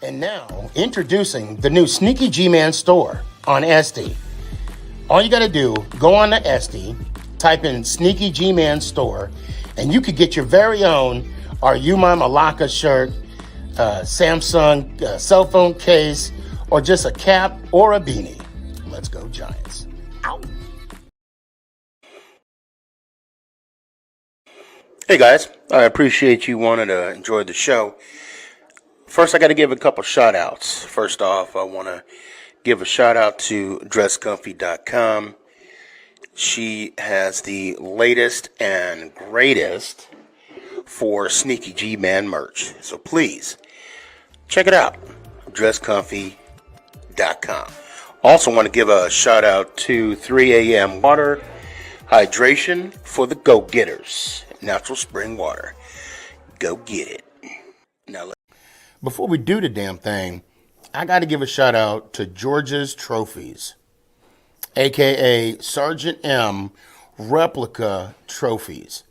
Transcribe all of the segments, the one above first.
And now, introducing the new Sneaky G-Man store on Etsy. All you got to do, go on to Etsy, type in Sneaky G-Man store, and you could get your very own Are You My Malacca shirt, Samsung cell phone case, or just a cap or a beanie. Let's go Giants. Ow. Hey guys, I appreciate you wanting to enjoy the show. First, I got to give a couple shout outs. First off, I want to give a shout out to dresscomfy.com. She has the latest and greatest for Sneaky G-Man merch. So please, check it out. dresscomfy.com. Also want to give a shout out to 3 a.m. Water Hydration for the go-getters. Natural spring water. Go get it. Now, before we do the damn thing, I got to give a shout out to George's Trophies, aka Sergeant M replica trophies.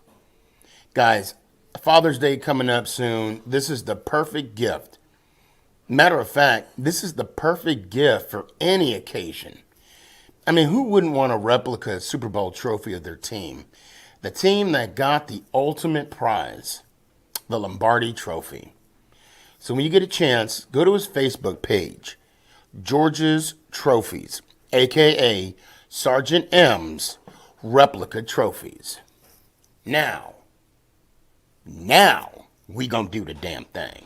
Guys, Father's Day coming up soon. This is the perfect gift. Matter of fact, this is the perfect gift for any occasion. I mean, who wouldn't want a replica Super Bowl trophy of their team? The team that got the ultimate prize, the Lombardi Trophy. So when you get a chance, go to his Facebook page, George's Trophies, a.k.a. Sergeant M's Replica Trophies. Now, we gonna do the damn thing.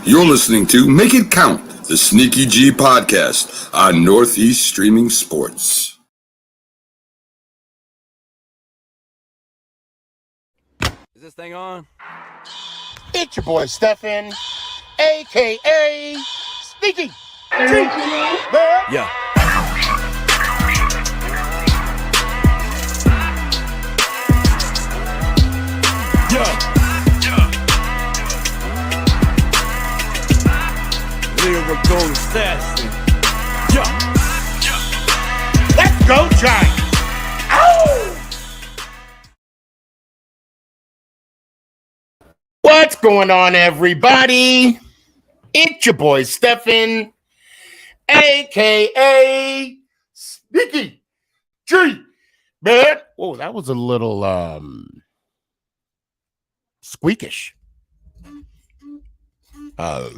You're listening to Make It Count, the Sneaky G podcast on Northeast Streaming Sports. Is this thing on? It's your boy Stefan, a.k.a. Sneaky G. Yeah. Lyrical assassin. Let's go Giants. Ow! What's going on, everybody? It's your boy Stefan, a.k.a. Sneaky G. Man, oh, that was a little squeakish.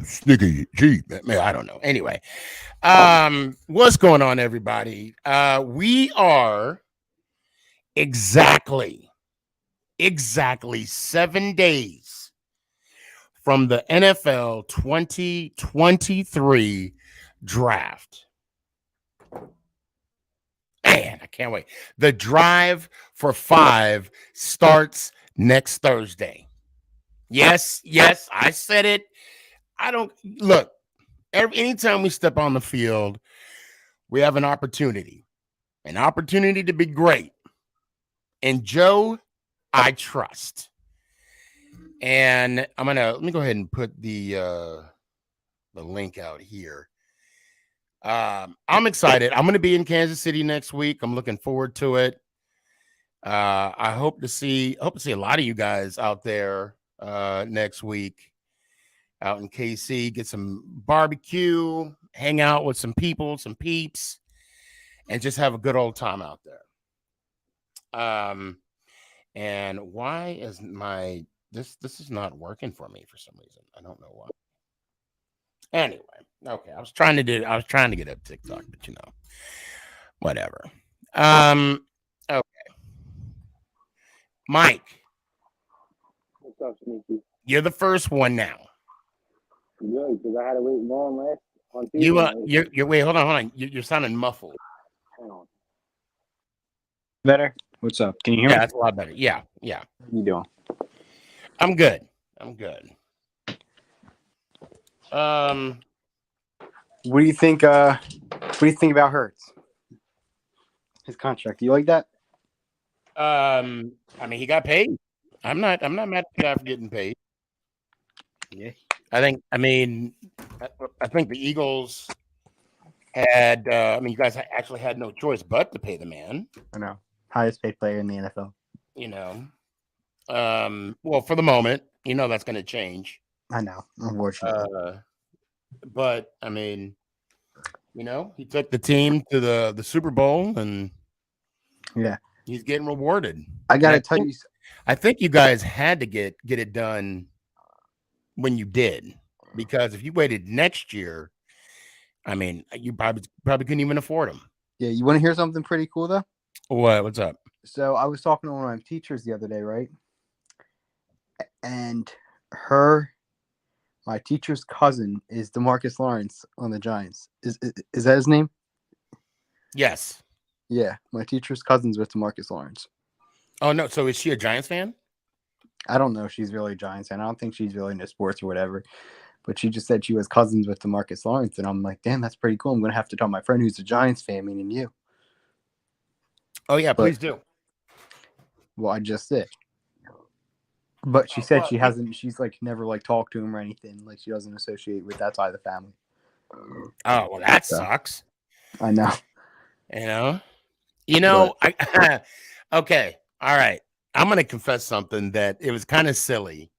Sneaky G. Man, I don't know. Anyway, what's going on, everybody? We are exactly 7 days from the NFL 2023 draft. Man, I can't wait. The Drive for 5 starts next Thursday. Yes, I said it. I don't look. Anytime we step on the field, we have an opportunity to be great. And Joe, I trust. And let me go ahead and put the link out here. I'm excited. I'm gonna be in Kansas City next week. I'm looking forward to it. I hope to see a lot of you guys out there next week out in KC, get some barbecue, hang out with some people, some peeps, and just have a good old time out there. And why is this is not working for me for some reason. I don't know why. Anyway, okay. I was trying to get up TikTok, but whatever. Okay. Mike. What's up, Sneaky? You're the first one now. Good, because I had to wait long last on TV. You wait, hold on. You're sounding muffled. Hang on. Better? What's up? Can you hear me? Yeah, that's a lot better. Yeah. How you doing? I'm good. What do you think about Hurts? His contract. Do you like that? I mean, he got paid. I'm not mad at the guy for getting paid. Yeah. I think the Eagles had you guys actually had no choice but to pay the man. I know. Highest paid player in the NFL. Well, for the moment, that's going to change. I know, unfortunately. But I mean, he took the team to the Super Bowl, and Yeah, he's getting rewarded. I And gotta tell you, I think you guys had to get it done when you did, because if you waited next year, I mean, you probably couldn't even afford them. yeah, you want to hear something pretty cool though? What? What's up? So I was talking to one of my teachers the other day, right? And my teacher's cousin is DeMarcus Lawrence on the Giants. Is that his name? Yes. Yeah, my teacher's cousin's with DeMarcus Lawrence. Oh no! So is she a Giants fan? I don't know if she's really a Giants fan. I don't think she's really into sports or whatever. But she just said she was cousins with DeMarcus Lawrence, and I'm like, damn, that's pretty cool. I'm gonna have to tell my friend who's a Giants fan, meaning you. Oh yeah, But, please do. Well, I just did. But she said she hasn't. She's like never like talked to him or anything. Like she doesn't associate with that side of the family. Oh well, that sucks. I know. I okay. All right. I'm gonna confess something that it was kind of silly,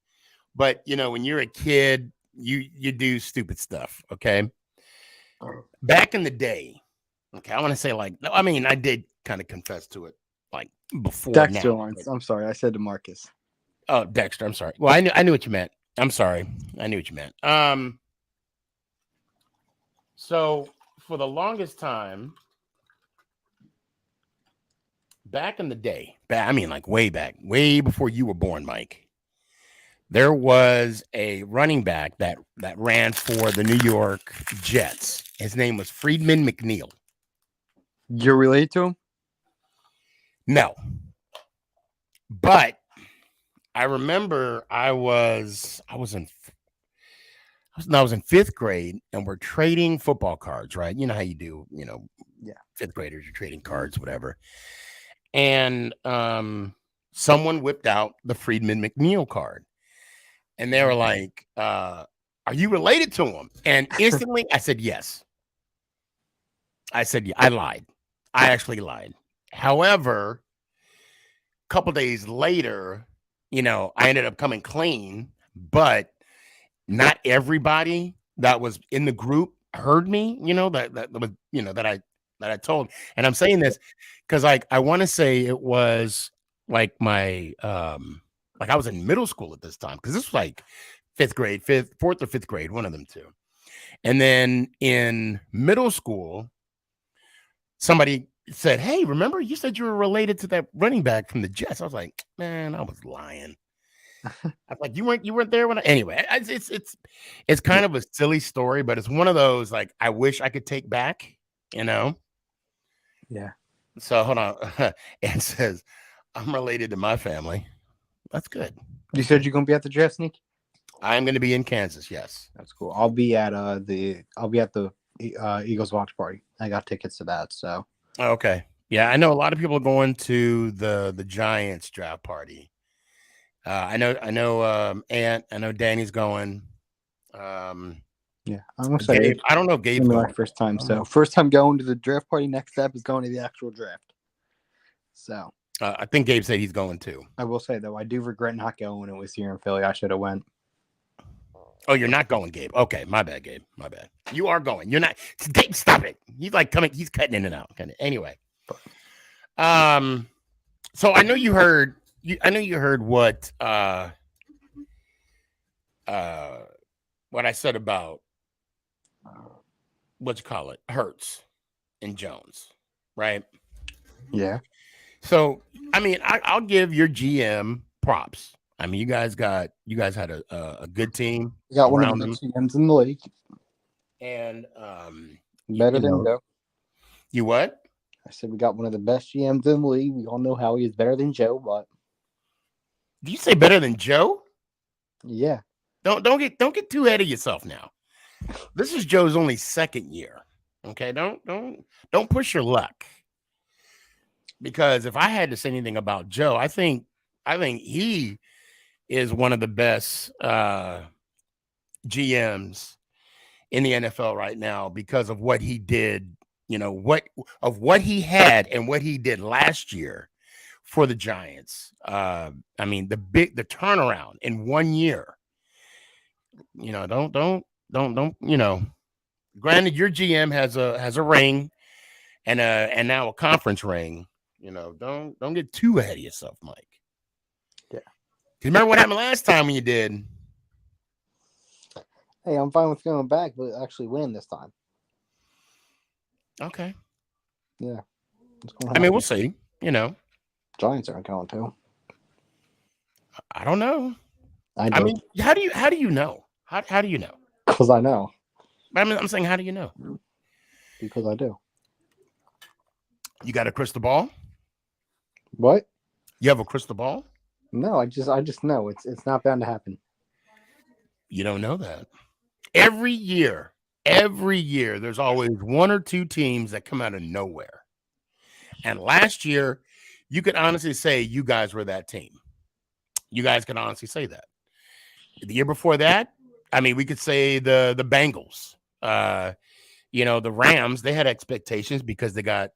but when you're a kid, you do stupid stuff. Okay. Back in the day, okay, I want to say I did kind of confess to it like before Dexter now. Lawrence. I'm sorry, I said DeMarcus. Oh, Dexter. I'm sorry. Well, I knew what you meant. I'm sorry. I knew what you meant. So for the longest time, back in the day, like way back, way before you were born, Mike, there was a running back that ran for the New York Jets. His name was Freedman McNeil. You're related to him? No. But I remember I was in fifth grade, and we're trading football cards, right? You know how you do, Yeah. Fifth graders, you're trading cards, whatever. And someone whipped out the Freedman McNeil card, and they were like, "Are you related to him?" And instantly, I said yes. I said, yeah, I lied. I actually lied. However, a couple days later, I ended up coming clean, but not everybody that was in the group heard me, that was, that I told. And I'm saying this because I want to say it was like my like I was in middle school at this time, because this was like fourth or fifth grade, one of them two. And then in middle school, somebody said, "Hey, remember you said you were related to that running back from the Jets?" I was like, "Man, I was lying." I was like, "You weren't there when I." Anyway, it's kind of a silly story, but it's one of those like I wish I could take back, Yeah. So hold on. It says I'm related to my family. That's good. You said you're gonna be at the draft, Sneak? I'm going to be in Kansas. Yes. That's cool. I'll be at the Eagles watch party. I got tickets to that. So. Okay. Yeah, I know a lot of people are going to the Giants draft party. I know Ant. I know Danny's going. Yeah, I'm excited. Gabe, I don't know if Gabe's going. My first time. So first time going to the draft party. Next step is going to the actual draft. So I think Gabe said he's going too. I will say though, I do regret not going when it was here in Philly. I should have went. Oh, you're not going, Gabe. Okay, my bad, Gabe. My bad. You are going. You're not. Gabe, stop it. He's like coming. He's cutting in and out. Anyway. So I know you heard. I know you heard what I said about what you call it, Hurts and Jones, right? Yeah. So I mean, I'll give your GM props. I mean, you guys had a good team. You got one of the best GMs in the league. And better than Joe. You what? I said we got one of the best GMs in the league. We all know how he is better than Joe, but do you say better than Joe? Yeah. Don't get too ahead of yourself now. This is Joe's only second year. Okay, don't push your luck. Because if I had to say anything about Joe, I think he is one of the best GMs in the NFL right now because of what he did, what he had and what he did last year for the Giants. I mean, the turnaround in 1 year. Don't. Granted, your GM has a ring and now a conference ring. Don't get too ahead of yourself, Mike. Yeah. Remember what happened last time when you did? Hey, I'm fine with going back, but actually winning this time. Okay. Yeah. I mean, we'll see. Giants aren't going to. I don't know. I mean, how do you know? How do you know? Because I know. I'm saying, how do you know? Because I do. You got a crystal ball? What? You have a crystal ball? No, I just know it's not bound to happen. You don't know that. Every year, there's always one or two teams that come out of nowhere. And last year, you could honestly say you guys were that team. You guys can honestly say that. The year before that, I mean, we could say the Bengals. The Rams, they had expectations because they got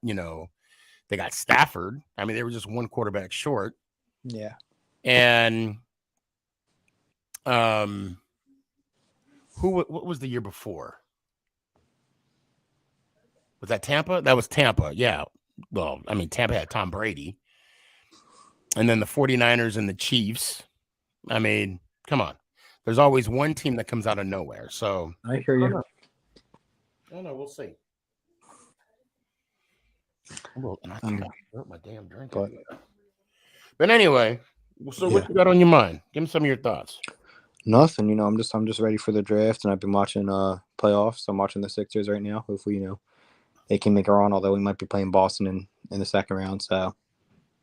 Stafford. I mean, they were just one quarterback short. Yeah. And what was the year before? Was that Tampa? That was Tampa. Yeah. Well, I mean, Tampa had Tom Brady. And then the 49ers and the Chiefs. I mean, come on. There's always one team that comes out of nowhere. So I hear you. I don't know. We'll see. Well, and I think I hurt my damn drink. But anyway, so what you got on your mind? Give me some of your thoughts. Nothing. I'm just ready for the draft, and I've been watching playoffs. I'm watching the Sixers right now. Hopefully, they can make a run. Although we might be playing Boston in the second round, so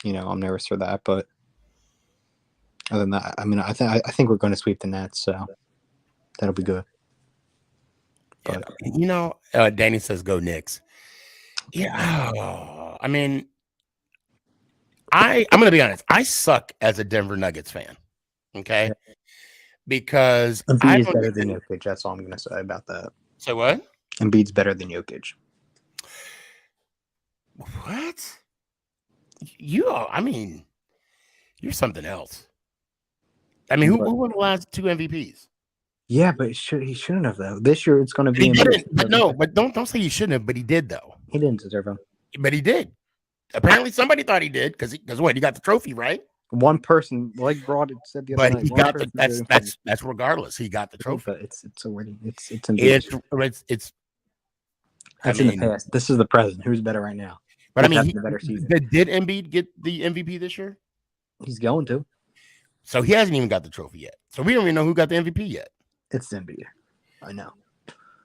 I'm nervous for that. But other than that, I mean, I think we're going to sweep the Nets, so that'll be good. But Danny says go Knicks. Yeah, I mean, I'm going to be honest. I suck as a Denver Nuggets fan. Okay, because Embiid's better than Jokic. That's all I'm going to say about that. Say what? Embiid's better than Jokic. What? I mean, you're something else. I mean, who won the last 2 MVPs? Yeah, but he shouldn't have though. This year it's going to be. He didn't. But no, but don't say he shouldn't have. But he did though. He didn't deserve him. But he did. Apparently, somebody thought he did because what? He got the trophy, right? One person, like Broad said the other night. He got that's regardless. He got the trophy. But it's already it's it's in the past. This is the present. Who's better right now? But I mean, better season. Did Embiid get the MVP this year? He's going to. So he hasn't even got the trophy yet. So we don't even know who got the MVP yet. It's Embiid. I know.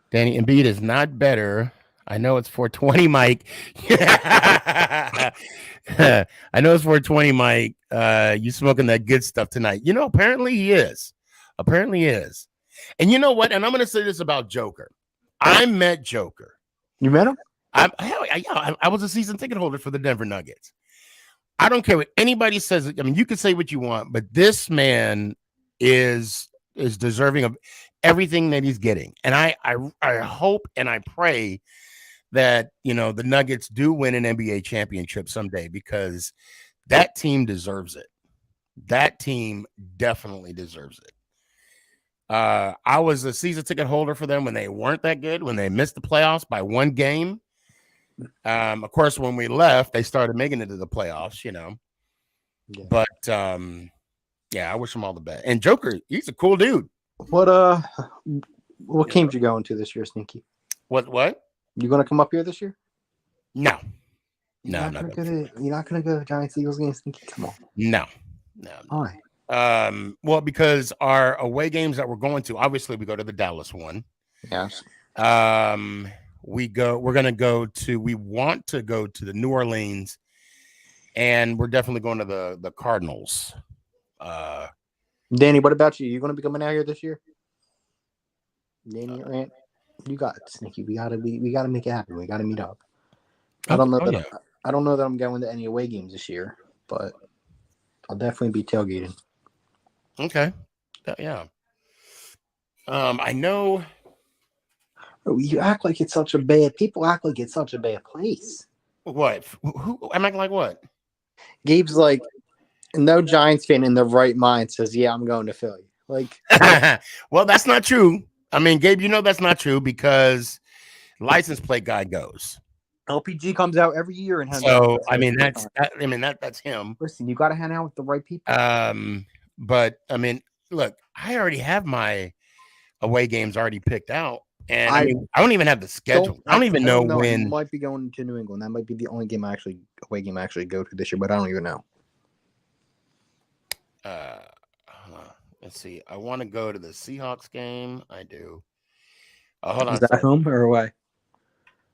Danny, Embiid is not better. I know it's 420, Mike. I know it's 420, Mike. You smoking that good stuff tonight. Apparently he is. Apparently he is. And you know what? And I'm going to say this about Joker. I met Joker. You met him? I was a season ticket holder for the Denver Nuggets. I don't care what anybody says. I mean, you can say what you want, but this man is deserving of everything that he's getting. And I hope and I pray that, the Nuggets do win an NBA championship someday because that team deserves it. That team definitely deserves it. I was a season ticket holder for them when they weren't that good, when they missed the playoffs by one game. Of course, when we left, they started making it to the playoffs, Yeah. But I wish them all the best. And Joker, he's a cool dude. What games you going to this year, Sneaky? What? You going to come up here this year? No. You're not going to go to Giants Eagles game, Sneaky? Come on. No. Why? Well, because our away games that we're going to, obviously we go to the Dallas one. Yes. We want to go to the New Orleans, and we're definitely going to the Cardinals. Danny, what about you? You going to be coming out here this year? Danny, Rant, you got it, Sneaky. We gotta make it happen. We gotta meet up. I don't know that I'm going to any away games this year, but I'll definitely be tailgating. Okay. Yeah. I know. You act like it's such a bad. People act like it's such a bad place. What? Who? I'm acting like what? Gabe's like, no Giants fan in their right mind says, "Yeah, I'm going to Philly." Like, well, that's not true. I mean, Gabe, that's not true because license plate guy goes. LPG comes out every year and hangs out. So I mean, that's him. Listen, you got to hang out with the right people. But I mean, look, I already have my away games already picked out, and I mean, I don't even have the schedule. I don't even know when. I might be going to New England. That might be the only away game I actually go to this year, but I don't even know. Let's see. I want to go to the Seahawks game. I do. Hold on. Is that home or away?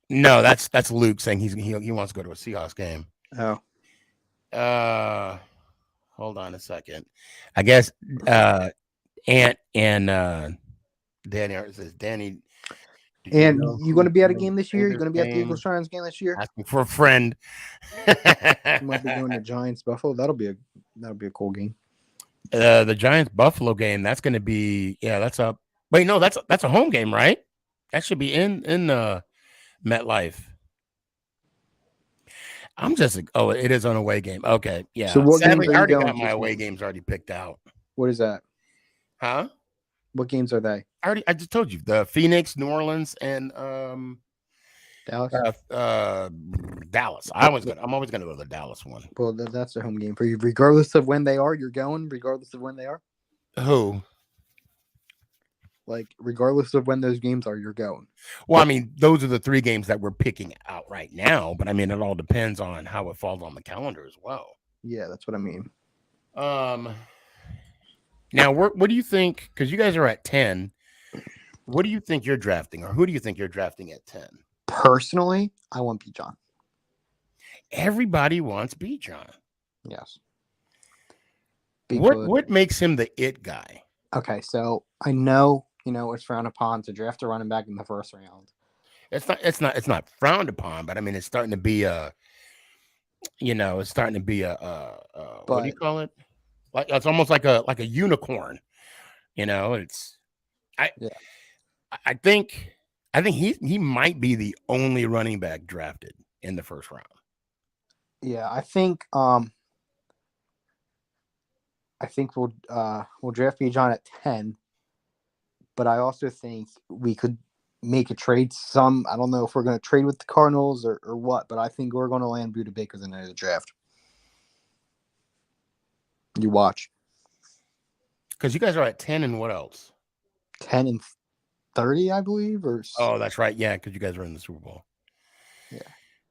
No, that's Luke saying he wants to go to a Seahawks game. Oh. Hold on a second. I guess Ant and Danny says Danny. And you going to be at a game this year? You're going to be at the Eagles Giants game this year? Asking for a friend. You might be going to Giants Buffalo. That'll be a cool game. The Giants Buffalo game. That's going to be that's up. Wait, no, that's a home game, right? That should be in MetLife. I'm just it is an away game. Okay, yeah. So what Sadly, games I are already you got going my to? away games already picked out. What is that? Huh? What games are they? I just told you the Phoenix, New Orleans, and Dallas. Dallas. I'm always gonna go to the Dallas one. Well, that's a home game for you, regardless of when they are. You're going, regardless of when they are. Who? Like, regardless of when those games are, you're going. Well, I mean, those are the 3 games that we're picking out right now, but I mean, it all depends on how it falls on the calendar as well. Yeah, that's what I mean. Now, what do you think? Because you guys are at 10. What do you think you're drafting, or who do you think you're drafting at 10? Personally, I want Bijan. Everybody wants Bijan. Yes. What makes him the it guy? Okay, so I know it's frowned upon to draft a running back in the first round. It's not frowned upon, but I mean, it's starting to be what do you call it? Like it's almost like a unicorn. I think he might be the only running back drafted in the first round. Yeah, I think we'll draft Bijan at 10, but I also think we could make a trade. I don't know if we're going to trade with the Cardinals or what, but I think we're going to land Budda Baker in the draft. You watch. Because you guys are at 10 and what else? 10 and 30, I believe. Oh, that's right. Yeah, because you guys are in the Super Bowl. Yeah.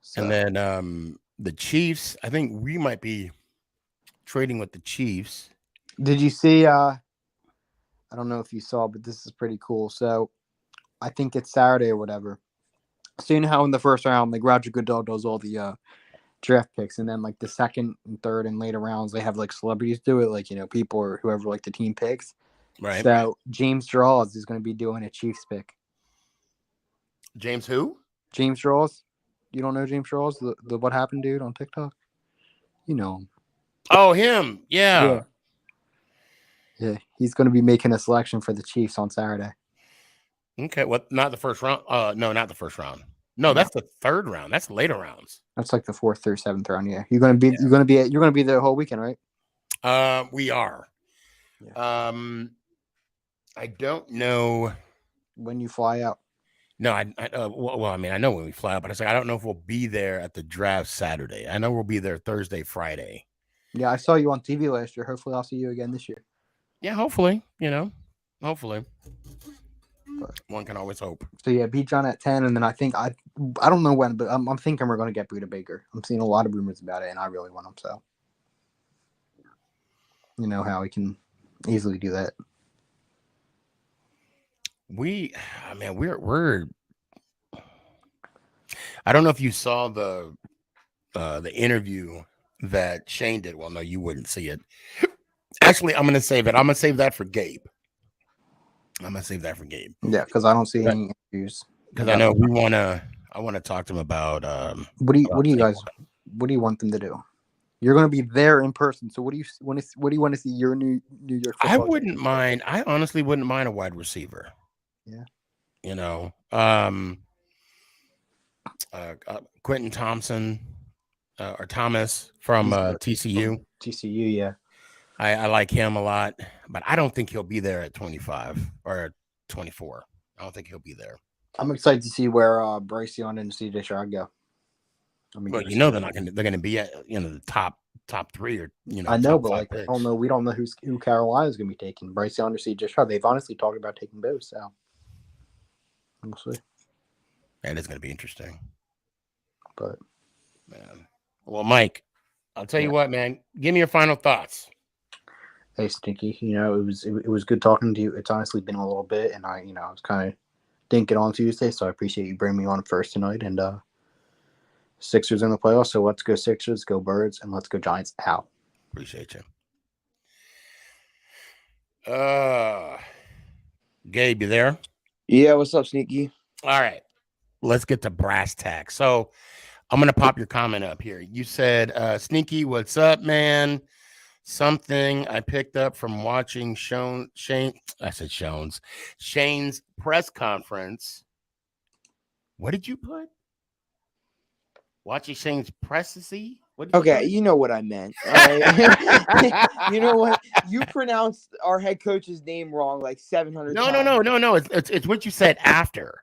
So. And then the Chiefs, I think we might be trading with the Chiefs. Did you see? I don't know if you saw, but this is pretty cool. So I think it's Saturday or whatever. So you know how in the first round, like Roger Goodell does all the draft picks, and then like the second and third and later rounds, they have like celebrities do it, like people or whoever like the team picks. Right. So James Draws is going to be doing a Chiefs pick. James who? James Draws. You don't know James Draws, the What Happened dude on TikTok? You know him. Oh, him. Yeah. Yeah, he's going to be making a selection for the Chiefs on Saturday. Okay, well, not the first round. No, not the first round. No, that's the third round. That's later rounds. That's like the 4th or 7th round. Yeah, you're going to be there the whole weekend, right? We are. Yeah. I don't know when you fly out. No, well, I mean, I know when we fly out, but I don't know if we'll be there at the draft Saturday. I know we'll be there Thursday, Friday. Yeah, I saw you on TV last year. Hopefully, I'll see you again this year. Yeah, hopefully. Hopefully. But one can always hope. So yeah, Bijan at 10, and then I think I don't know when, but I'm thinking we're going to get Budda Baker. I'm seeing a lot of rumors about it, and I really want him. So you know how we can easily do that. We're I don't know if you saw the interview that Shane did. Well, no, you wouldn't see it. Actually, I'm gonna save it. I'm gonna save that for Gabe. Yeah, because I don't see any interviews. Because I know I wanna talk to him about what do you want them to do? You're going to be there in person. So what do you want to see your New York I wouldn't mind. I honestly wouldn't mind a wide receiver. Yeah. Quentin Thompson. or Thomas from TCU. TCU, yeah. I like him a lot, but I don't think he'll be there at 25 or 24. I don't think he'll be there. I'm excited to see where Bryce Young and CJ Stroud go. Well, you know they're going to be at the top 3 or I know, top but 5 like picks. I don't know. We don't know who Carolina's going to be taking. Bryce Young or CJ Stroud. They've honestly talked about taking both. So we'll see. That is going to be interesting. But man, well, Mike, I'll tell you what, man. Give me your final thoughts. Hey, Stinky. It was good talking to you. It's honestly been a little bit, and I was kind of didn't get on Tuesday, so I appreciate you bringing me on first tonight. And Sixers in the playoffs, so let's go Sixers, go Birds, and let's go Giants. Out. Appreciate you. Gabe, you there? Yeah, what's up, Sneaky? All right, let's get to brass tacks. So I'm gonna pop your comment up here. You said, Sneaky, what's up, man? Something I picked up from watching Shane's press conference. What did you put? Watching Shane's press. Okay, you know what I meant. All right? You know what? You pronounced our head coach's name wrong like 700 times. No. It's what you said after.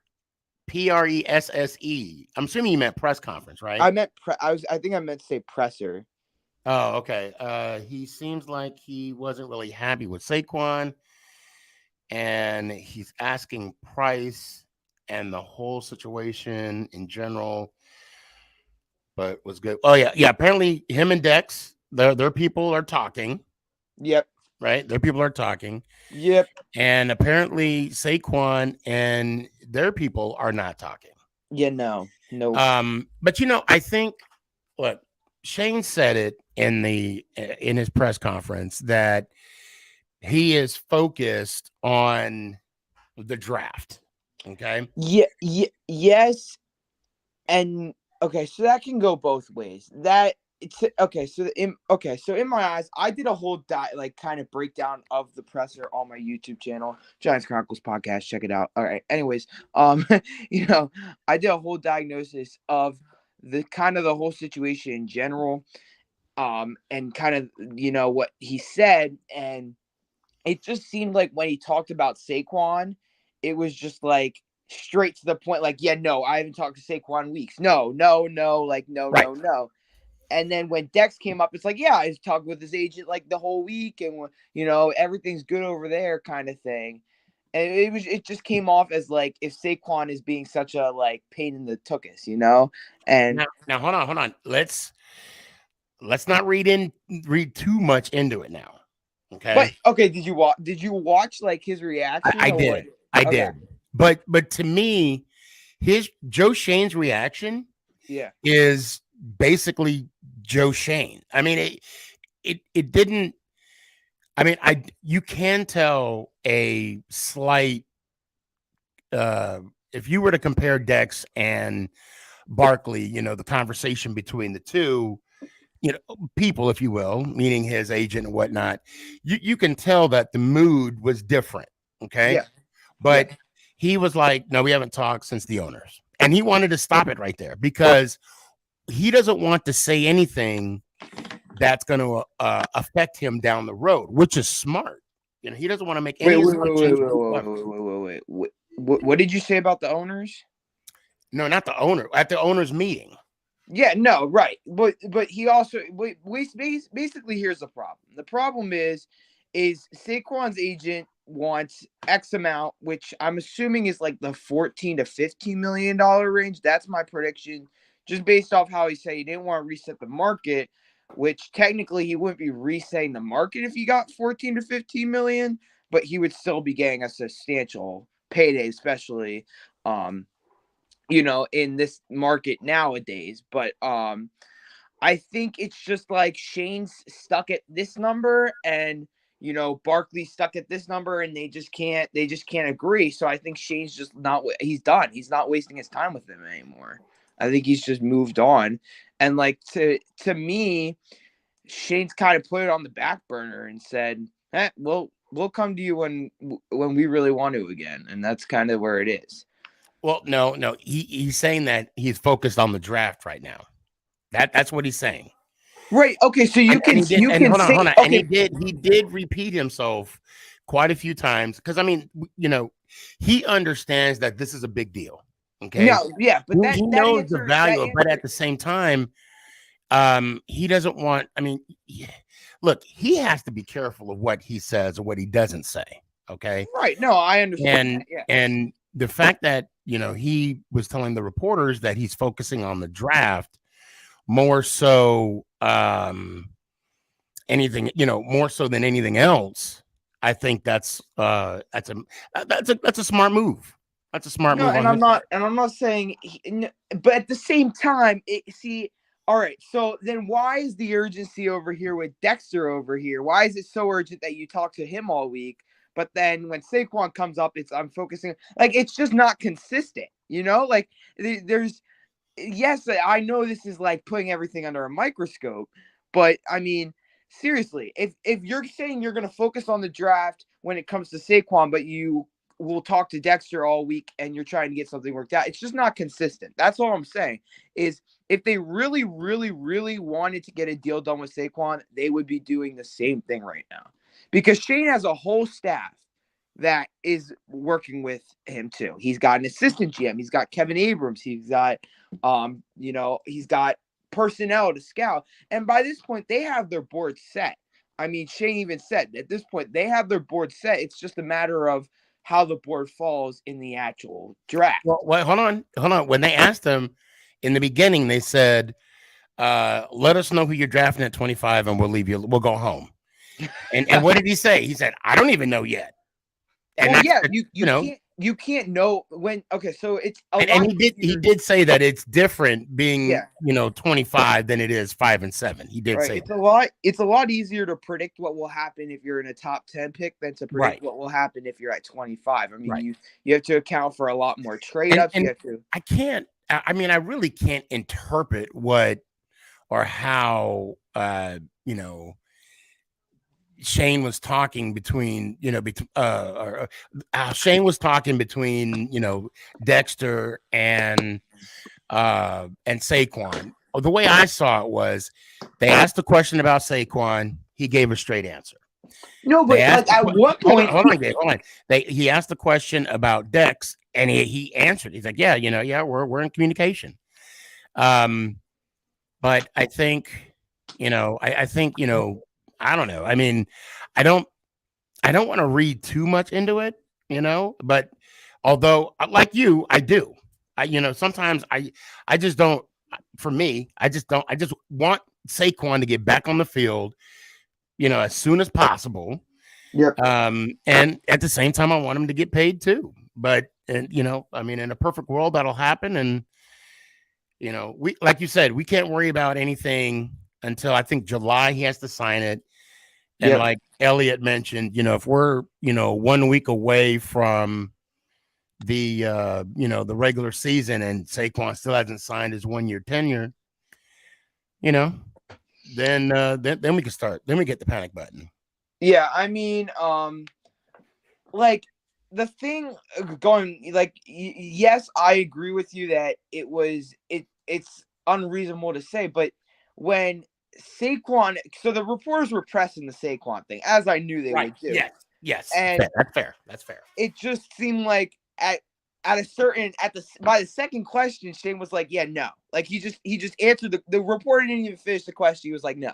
PRESSE. I'm assuming you meant press conference, right? I meant I think I meant to say presser. Oh, okay. He seems like he wasn't really happy with Saquon, and he's asking Price and the whole situation in general. But was good. Oh yeah. Apparently, him and Dex, their people are talking. Yep. Right. Their people are talking. Yep. And apparently, Saquon and their people are not talking. Yeah. No. But I think look, Shane said it in his press conference that he is focused on the draft. Okay. Yeah. Yes. And okay, so that can go both ways. So in my eyes, I did a whole kind of breakdown of the presser on my YouTube channel, Giants Chronicles podcast. Check it out. All right. Anyways, I did a whole diagnosis of the whole situation in general, and kind of what he said, and it just seemed like when he talked about Saquon, it was just like straight to the point, like, yeah, no, I haven't talked to Saquon in weeks. No, like, no, right. No. And then when Dex came up, it's like, yeah, I talked with his agent like the whole week, and everything's good over there, kind of thing. And it just came off as like if Saquon is being such a like pain in the tuchus, And now hold on. Let's not read too much into it now. Okay. But okay, did you watch like his reaction? I did. I did. But to me, Joe Shane's reaction is basically Joe Shane. I mean, it didn't. I mean, you can tell a slight. If you were to compare Dex and Barkley, the conversation between the two, people, if you will, meaning his agent and whatnot, you can tell that the mood was different. Okay. Yeah. But he was like, no, we haven't talked since the owners. And he wanted to stop it right there because he doesn't want to say anything that's going to affect him down the road, which is smart. He doesn't want to make any. Wait. What did you say about the owners? No, not the owner. At the owners meeting. Yeah, no, right. But he also basically here's the problem. The problem is Saquon's agent wants X amount, which I'm assuming is like the $14 to $15 million range. That's my prediction, just based off how he said he didn't want to reset the market, which technically he wouldn't be resetting the market if he got 14 to 15 million, but he would still be getting a substantial payday, especially in this market nowadays. But I think it's just like Shane's stuck at this number, and Barkley's stuck at this number, and they just can't agree. So I think Shane's just he's done. He's not wasting his time with them anymore. I think he's just moved on. And like to me, Shane's kind of put it on the back burner and said, we'll come to you when we really want to again. And that's kind of where it is. Well, no, he's saying that he's focused on the draft right now. That's what he's saying. Right. Okay. So you can hold on, say hold on. okay. And he did repeat himself quite a few times because I mean, he understands that this is a big deal. Okay, No, yeah, but he that knows the answer value of, but at the same time, he doesn't want. I mean, look, he has to be careful of what he says or what he doesn't say. Okay, right. No, I understand and that. Yeah. and the fact that he was telling the reporters that he's focusing on the draft more so anything more so than anything else. I think that's a smart move. That's a smart No, move and on his part. I'm not saying, but at the same time, see, all right. So then, why is the urgency over here with Dexter over here? Why is it so urgent that you talk to him all week? But then when Saquon comes up, I'm focusing. Like it's just not consistent. Like there's yes, I know this is like putting everything under a microscope, but I mean, seriously, if you're saying you're going to focus on the draft when it comes to Saquon, but you will talk to Dexter all week and you're trying to get something worked out, it's just not consistent. That's all I'm saying. Is if they really, really, really wanted to get a deal done with Saquon, they would be doing the same thing right now, because Shane has a whole staff that is working with him too. He's got an assistant GM. He's got Kevin Abrams. He's got he's got personnel to scout. And by this point, they have their board set. I mean, Shane even said at this point, they have their board set. It's just a matter of how the board falls in the actual draft. Well, hold on. When they asked him in the beginning, they said, let us know who you're drafting at 25 and we'll go home. And what did he say? He said, I don't even know yet. And well, yeah, you can't know when. Okay, so it's a lot. And he did say that it's different being 25 than it is 5 and 7. He did say it's a lot easier to predict what will happen if you're in a top 10 pick than to predict what will happen if you're at 25. I mean, you have to account for a lot more trade ups. I mean, I really can't interpret what or how Shane was talking between Shane was talking between Dexter and Saquon. The way I saw it was they asked a question about Saquon, he gave a straight answer. No, but like at what point? Hold on. He asked the question about Dex, and he answered. He's like, we're in communication. But I think, I don't know. I mean, I don't want to read too much into it, but although like you, I do. Sometimes I just don't, for me, I just want Saquon to get back on the field, as soon as possible. Yep. And at the same time, I want him to get paid too. But, I mean, in a perfect world, that'll happen. And, we, like you said, we can't worry about anything until I think July. He has to sign it. And like Elliot mentioned, if we're, 1 week away from the, the regular season and Saquon still hasn't signed his 1-year tenure, then we can start. Then we get the panic button. Yeah, I mean, like the thing going, like, yes, I agree with you that it's unreasonable to say, but when Saquon, so the reporters were pressing the Saquon thing, as I knew they would do. Yes, and that's fair. It just seemed like by the second question, Shane was like, "Yeah, no." Like he just answered the reporter didn't even finish the question. He was like, "No."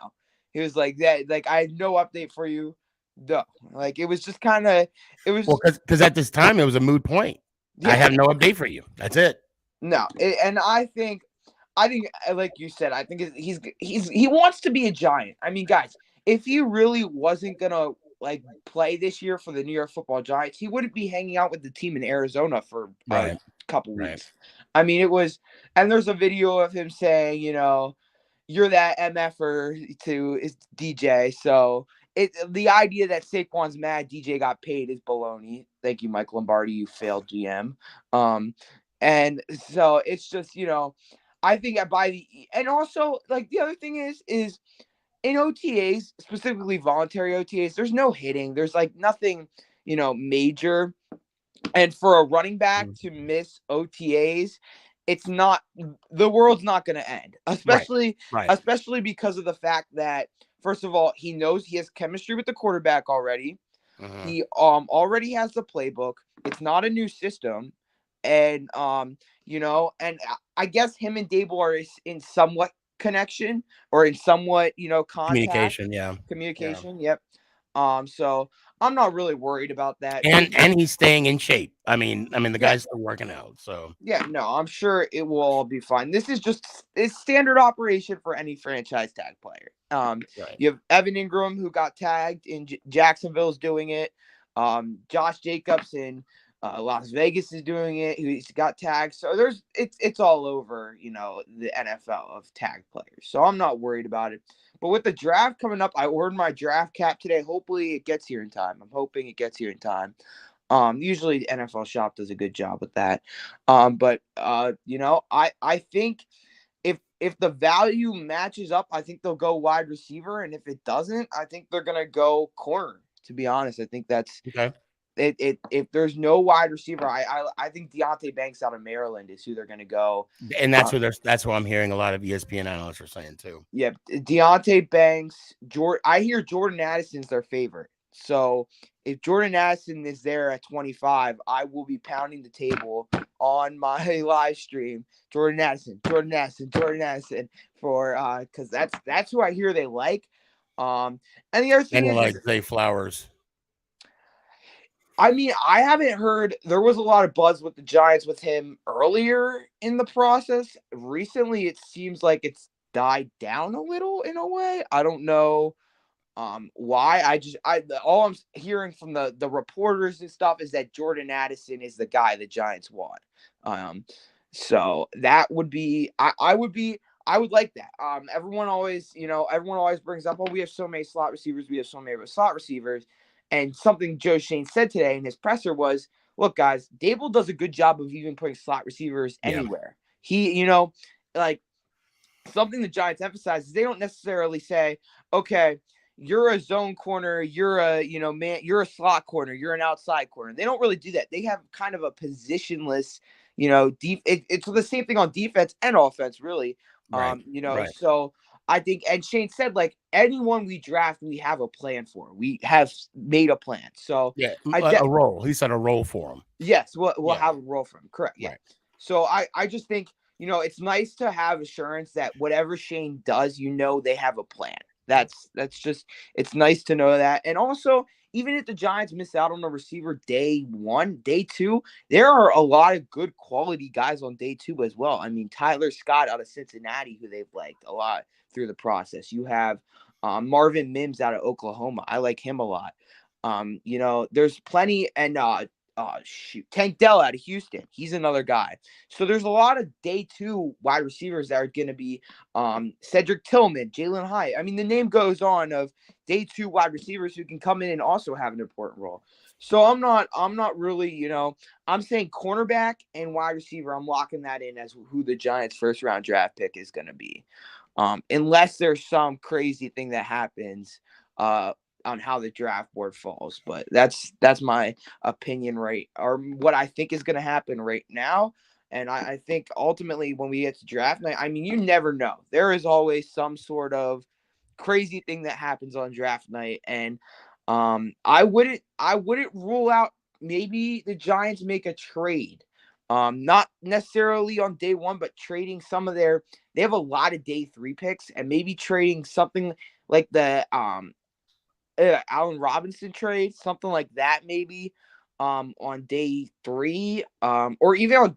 He was like that. Like I have no update for you. No, like it was just kind of because at this time it was a moot point. Yeah. I have no update for you. That's it. No, and I think like you said, I think he wants to be a Giant. I mean, guys, if he really wasn't gonna like play this year for the New York Football Giants, he wouldn't be hanging out with the team in Arizona for a couple weeks. I mean, it was, and there's a video of him saying, you're that MFer to DJ. So the idea that Saquon's mad DJ got paid is baloney. Thank you, Mike Lombardi, you failed GM. And so it's just, I think and also like the other thing is in OTAs, specifically voluntary OTAs, there's no hitting. There's like nothing, major. And for a running back to miss OTAs it's not, the world's not going to end, Right. especially because of the fact that, first of all, he knows he has chemistry with the quarterback already. Mhm. He already has the playbook. It's not a new system, and and I guess him and Dable are in somewhat connection, or in somewhat contact, Communication, yeah. communication. Yep. So I'm not really worried about that. And he's staying in shape. I mean, the Yeah, guy's still working out. So yeah, no, I'm sure it will all be fine. This is just, it's standard operation for any franchise tag player. right. You have Evan Ingram, who got tagged in Jacksonville's doing it. Josh Jacobs in Las Vegas is doing it. He's got tagged. So it's all over, the NFL of tag players. So I'm not worried about it. But with the draft coming up, I ordered my draft cap today. Hopefully it gets here in time. I'm hoping it gets here in time. Usually the NFL shop does a good job with that. I think if the value matches up, I think they'll go wide receiver, and if it doesn't, I think they're gonna go corner. To be honest, I think that's Okay. it. If there's no wide receiver, I think Deontay Banks out of Maryland is who they're gonna go. And that's what I'm hearing a lot of ESPN analysts are saying too. Yeah, Deontay Banks, I hear Jordan Addison's their favorite. So if Jordan Addison is there at 25, I will be pounding the table on my live stream. Jordan Addison, Jordan Addison, Jordan Addison, for because that's who I hear they like. And the other thing And is like Zay Flowers. I mean, I haven't heard, there was a lot of buzz with the Giants with him earlier in the process. Recently, it seems like it's died down a little in a way. I don't know why. All I'm hearing from the reporters and stuff is that Jordan Addison is the guy the Giants want. So that would be, I would like that. Everyone always brings up, oh, we have so many slot receivers, and something Joe Shane said today in his presser was, look, guys, Dable does a good job of even putting slot receivers anywhere. He, like, something the Giants emphasize is they don't necessarily say, okay, you're a zone corner, you're a, you're a slot corner, you're an outside corner. They don't really do that. They have kind of a positionless, it's the same thing on defense and offense, really. Right. Right. So I think, and Shane said, like, anyone we draft, we have a plan for. We have made a plan. So Yeah, a role. He said a role for him. yes, we'll have a role for him. Correct. Yeah. Right. So I just think, it's nice to have assurance that whatever Shane does, they have a plan. That's just, it's nice to know that. And also, even if the Giants miss out on a receiver day 1, day 2, there are a lot of good quality guys on day 2 as well. I mean, Tyler Scott out of Cincinnati, who they've liked a lot through the process. You have Marvin Mims out of Oklahoma. I like him a lot. There's plenty, and Tank Dell out of Houston. He's another guy. So there's a lot of day 2 wide receivers that are going to be Cedric Tillman, Jalen Hyatt. I mean, the name goes on of day 2 wide receivers who can come in and also have an important role. So I'm not really, I'm saying cornerback and wide receiver. I'm locking that in as who the Giants' first round draft pick is going to be. Unless there's some crazy thing that happens on how the draft board falls. But that's my opinion, right? Or what I think is going to happen right now. And I think ultimately when we get to draft night, I mean, you never know. There is always some sort of crazy thing that happens on draft night. And I wouldn't rule out maybe the Giants make a trade. Not necessarily on day 1, but trading some of they have a lot of day 3 picks, and maybe trading something like the Allen Robinson trade, something like that, maybe on day 3, or even on,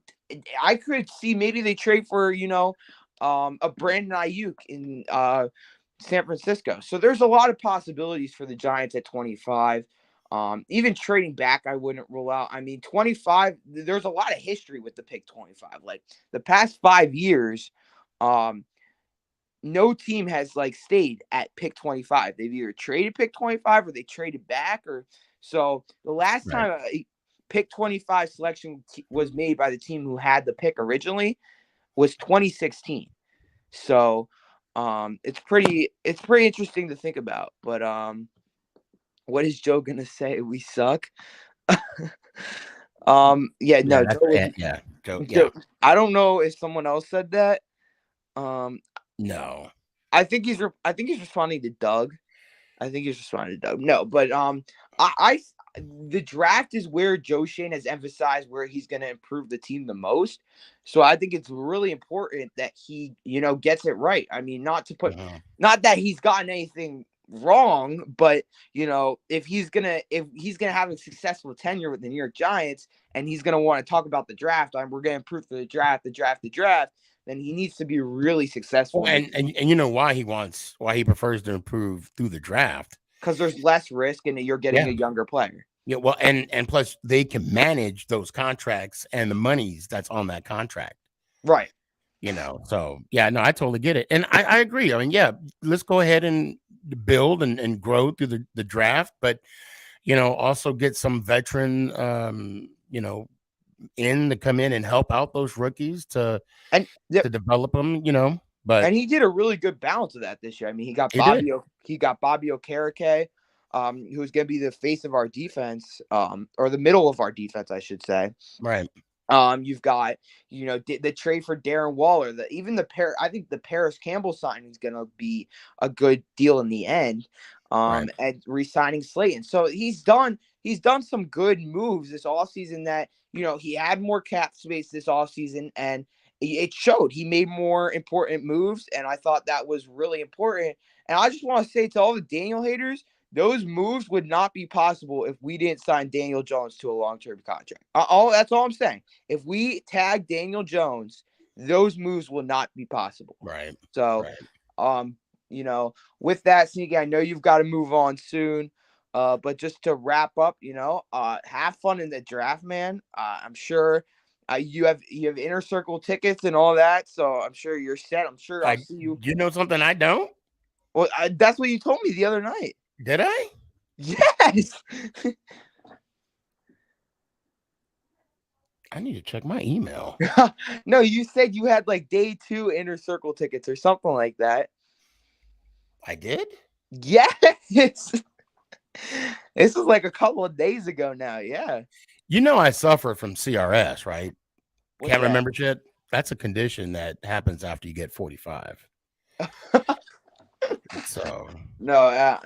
I could see maybe they trade for a Brandon Ayuk in San Francisco. So there's a lot of possibilities for the Giants at 25. Even trading back, I wouldn't rule out. I mean, 25, there's a lot of history with the pick 25. Like the past 5 years, no team has like stayed at pick 25. They've either traded pick 25 or they traded back, or so the last time a pick 25 selection was made by the team who had the pick originally was 2016. So it's pretty interesting to think about. But what is Joe gonna say? We suck. Yeah, no, that's Joe. it. Yeah, Joe. Yeah, I don't know if someone else said that. Um, no. I think I think he's responding to Doug. I think he's responding to Doug. No, but I the draft is where Joe Shane has emphasized where he's going to improve the team the most. So I think it's really important that he, gets it right. I mean, not that he's gotten anything wrong, but if he's gonna have a successful tenure with the New York Giants and he's gonna want to talk about the draft, we're gonna improve the draft, then he needs to be really successful. Well, and you know why he prefers to improve through the draft, because there's less risk and you're getting a younger player. Yeah, well, and plus they can manage those contracts and the monies that's on that contract. Right. So yeah, no, I totally get it. And I agree. I mean, yeah, let's go ahead and build and grow through the draft, but also get some veteran in to come in and help out those rookies to develop them, But and he did a really good balance of that this year. I mean, he got Bobby Okereke, who's going to be the face of our defense, or the middle of our defense, I should say. Right. You've got, the trade for Darren Waller. I think the Paris Campbell signing is going to be a good deal in the end. And re-signing Slayton. So he's done some good moves this offseason that, he had more cap space this offseason and it showed. He made more important moves, and I thought that was really important. And I just want to say to all the Daniel haters, those moves would not be possible if we didn't sign Daniel Jones to a long-term contract. That's all I'm saying. If we tag Daniel Jones, those moves will not be possible. Right. So, with that, Sneaky, I know you've got to move on soon. But just to wrap up, have fun in the draft, man. I'm sure you have inner circle tickets and all that, so I'm sure you're set. I'm sure I'll see you. You know something I don't? Well, that's what you told me the other night. Did I? Yes. I need to check my email. No, you said you had like day 2 inner circle tickets or something like that. I did? Yes. This was like a couple of days ago now. Yeah. I suffer from CRS, right? Can't that? remember shit. That's a condition that happens after you get 45. So no,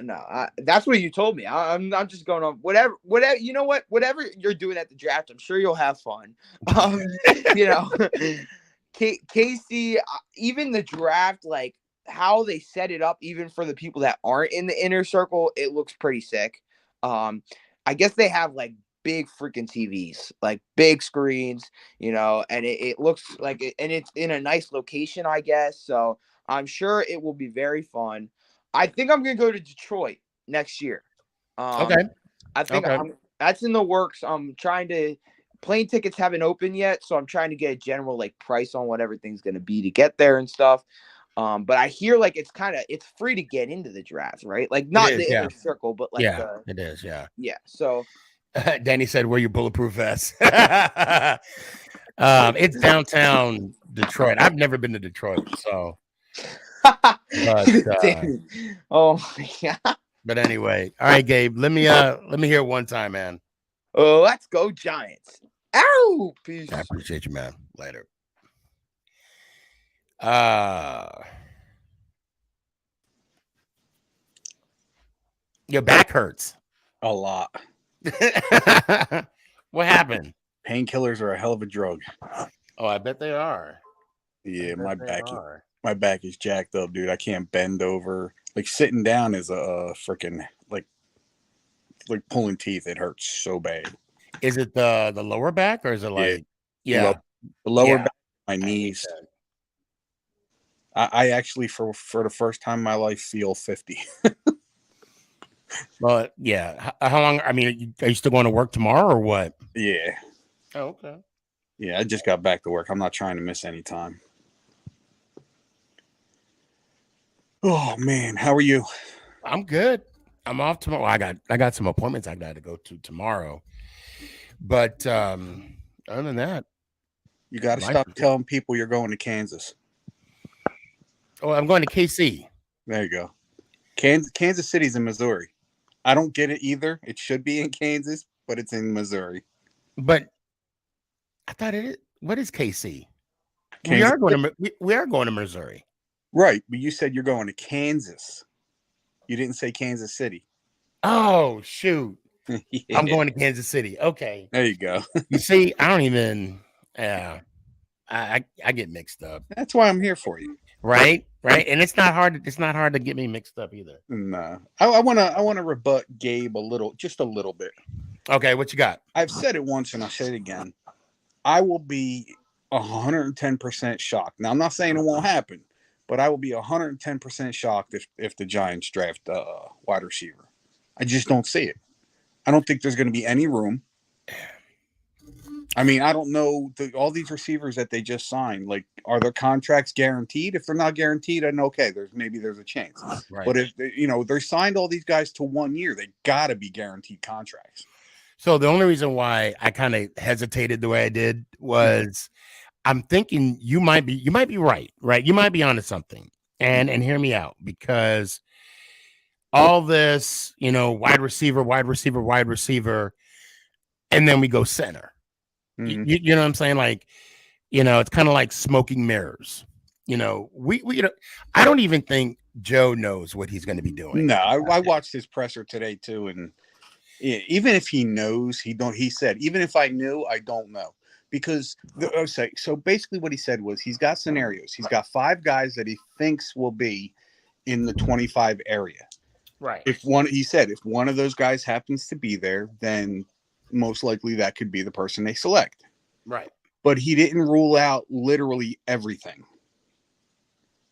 that's what you told me. I'm just going on whatever. You know what? Whatever you're doing at the draft, I'm sure you'll have fun. Casey, even the draft, like how they set it up, even for the people that aren't in the inner circle, it looks pretty sick. I guess they have like big freaking TVs, like big screens, and it looks like it, and it's in a nice location, I guess. So I'm sure it will be very fun. I think I'm gonna go to Detroit next year. Okay. I think that's in the works. I'm trying to. Plane tickets haven't opened yet, so I'm trying to get a general like price on what everything's gonna be to get there and stuff. But I hear like it's free to get into the draft, right? Like not the inner circle, but like it is, yeah. Yeah. So Danny said, "Wear your bulletproof vest." It's downtown Detroit. I've never been to Detroit, so. Oh my God. But anyway, all right, Gabe. Let me hear it one time, man. Oh, let's go Giants. Ow! Peace. I appreciate you, man. Later. Your back hurts. A lot. What happened? Painkillers are a hell of a drug. Oh, I bet they are. Yeah, my back is jacked up, dude. I can't bend over. Like sitting down is a freaking like pulling teeth. It hurts so bad. Is it the lower back or is it like the lower back, my knees? I actually for the first time in my life feel 50. Well, yeah. How long? I mean, are you still going to work tomorrow or what? Yeah. Oh, okay. Yeah, I just got back to work. I'm not trying to miss any time. Oh man, how are you? I'm good. I'm off tomorrow. I got some appointments I got to go to tomorrow. But other than that, you got to stop telling people you're going to Kansas. Oh, I'm going to KC. There you go. Kansas City's in Missouri. I don't get it either. It should be in Kansas, but it's in Missouri. But I thought it is. What is KC? Kansas We are going to Missouri. Right, but you said you're going to Kansas. You didn't say Kansas City. Oh shoot! Yeah. I'm going to Kansas City. Okay. There you go. You see, I don't even. I get mixed up. That's why I'm here for you. Right, and it's not hard. It's not hard to get me mixed up either. No, I wanna rebut Gabe just a little bit. Okay, what you got? I've said it once and I'll say it again. I will be 110% shocked. Now I'm not saying it won't happen, but I will be 110% shocked if the Giants draft a wide receiver. I just don't see it. I don't think there's going to be any room. I mean, I don't know all these receivers that they just signed. Like, are their contracts guaranteed? If they're not guaranteed, then okay, there's a chance. Right. But if they signed all these guys to 1 year, they got to be guaranteed contracts. So the only reason why I kind of hesitated the way I did was I'm thinking you might be right? You might be onto something. And hear me out, because all this, wide receiver, and then we go center. Mm-hmm. You know what I'm saying? Like, it's kind of like smoking mirrors. We I don't even think Joe knows what he's going to be doing. No, I watched his presser today too, and even if he knows, he said, even if I knew, I don't know. Because so basically what he said was he's got scenarios. He's got 5 guys that he thinks will be in the 25 area. Right. If one of those guys happens to be there, then most likely that could be the person they select. Right. But he didn't rule out literally everything.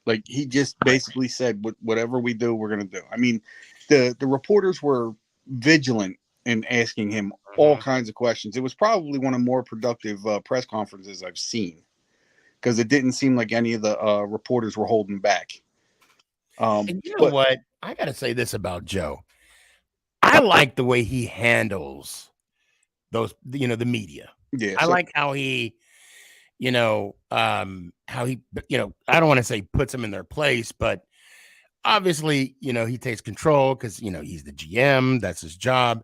Like, he just basically said, whatever we do, we're going to do. I mean, the reporters were vigilant in asking him all kinds of questions. It was probably one of the more productive press conferences I've seen, because it didn't seem like any of the reporters were holding back. And you know what? I got to say this about Joe. I like the way he handles those, the media. Yeah. I like how he, I don't want to say puts them in their place, but obviously, he takes control because, he's the GM. That's his job.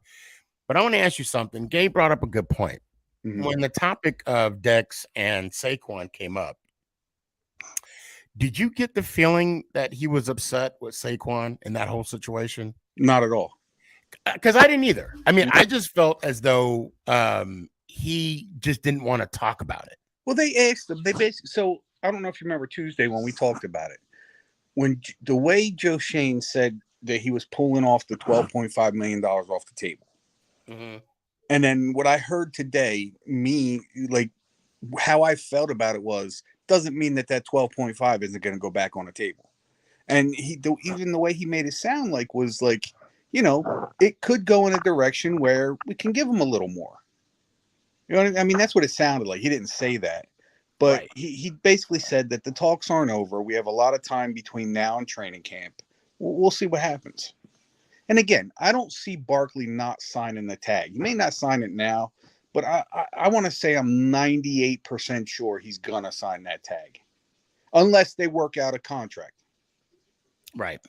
But I want to ask you something. Gabe brought up a good point. Mm-hmm. When the topic of Dex and Saquon came up, did you get the feeling that he was upset with Saquon in that whole situation? Not at all. Because I didn't either. I mean, I just felt as though he just didn't want to talk about it. Well, they asked him. So I don't know if you remember Tuesday when we talked about it. When the way Joe Shane said that he was pulling off the $12.5 million off the table. Mm-hmm. And then what I heard today, how I felt about it doesn't mean that 12.5 isn't going to go back on the table. And even the way he made it sound like was like, it could go in a direction where we can give him a little more. You know what I mean? That's what it sounded like. He didn't say that. But right. He basically said that the talks aren't over. We have a lot of time between now and training camp. We'll see what happens. And again, I don't see Barkley not signing the tag. He may not sign it now, but I want to say I'm 98% sure he's going to sign that tag. Unless they work out a contract. Right.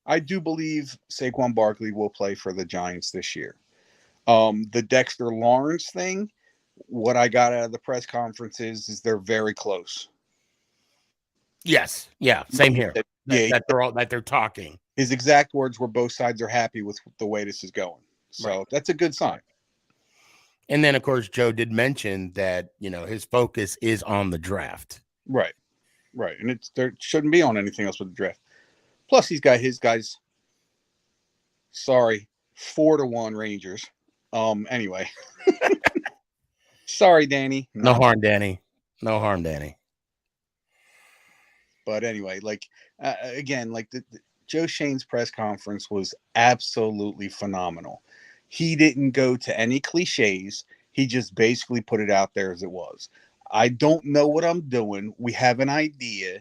I do believe Saquon Barkley will play for the Giants this year. The Dexter Lawrence thing, what I got out of the press conferences is they're very close. Yes. Yeah. Same here. That they're talking. His exact words were both sides are happy with the way this is going. So That's a good sign. And then, of course, Joe did mention that, his focus is on the draft. Right. And there shouldn't be on anything else with the draft. Plus, he's got his guys. Sorry, 4-1 Rangers. Anyway. Sorry, Danny. No harm, Danny. But anyway, again, the Joe Shane's press conference was absolutely phenomenal. He didn't go to any cliches. He just basically put it out there as it was. I don't know what I'm doing. We have an idea.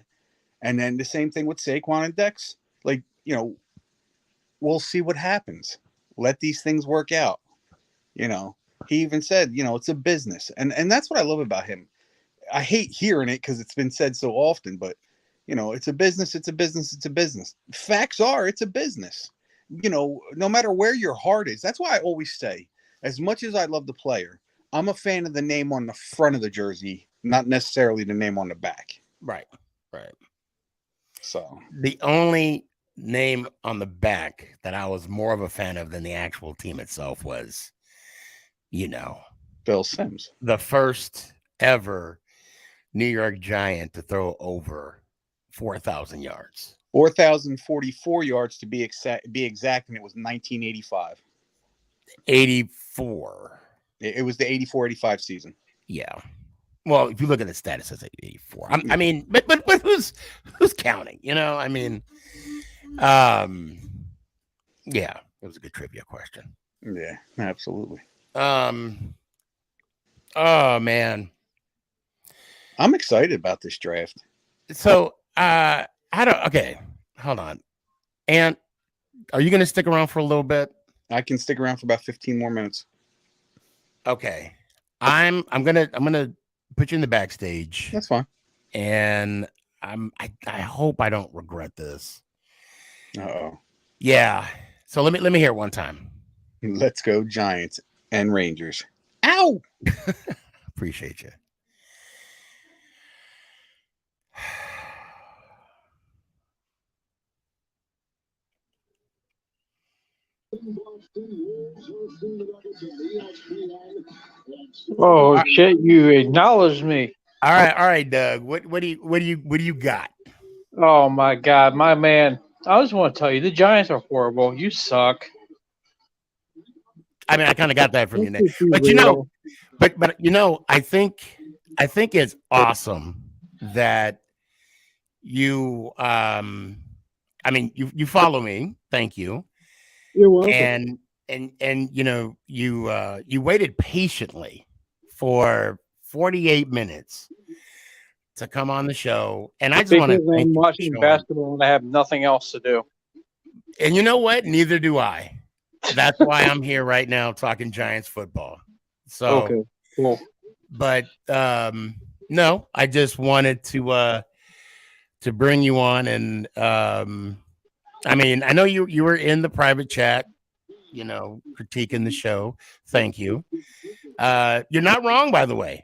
And then the same thing with Saquon and Dex. We'll see what happens. Let these things work out. He even said, it's a business. And that's what I love about him. I hate hearing it because it's been said so often, but it's a business. Facts are, it's a business. No matter where your heart is. That's why I always say, as much as I love the player, I'm a fan of the name on the front of the jersey, not necessarily the name on the back. Right. Right. So The only name on the back that I was more of a fan of than the actual team itself was, Bill Sims, the first ever New York Giant to throw over 4,000 yards. 4,044 yards to be exact, and it was 1985. 84. It was the 84-85 season. Yeah. Well, if you look at the stats, it's 84. I mean, but who's counting? I mean, yeah, it was a good trivia question. Yeah, absolutely. Oh man, I'm excited about this draft. So, okay, hold on. And are you going to stick around for a little bit? I can stick around for about 15 more minutes. Okay. I'm gonna put you in the backstage. That's fine. And I hope I don't regret this. Uh-oh. Yeah. So let me hear it one time. Let's go Giants and Rangers. Ow! Appreciate you. Oh shit! You acknowledged me. All right, Doug. What do you got? Oh my god, my man! I just want to tell you, the Giants are horrible. You suck. I mean, I kind of got that from you, Nick. But I think it's awesome that you you follow me. Thank you. You're welcome. And you waited patiently for 48 minutes to come on the show. And I just want to thank I'm you for watching showing. basketball and I have nothing else to do. And you know what? Neither do I. That's why I'm here right now talking Giants football. So okay, cool. But no, I just wanted to bring you on, and I mean, I know you were in the private chat, critiquing the show. Thank you. You're not wrong, by the way.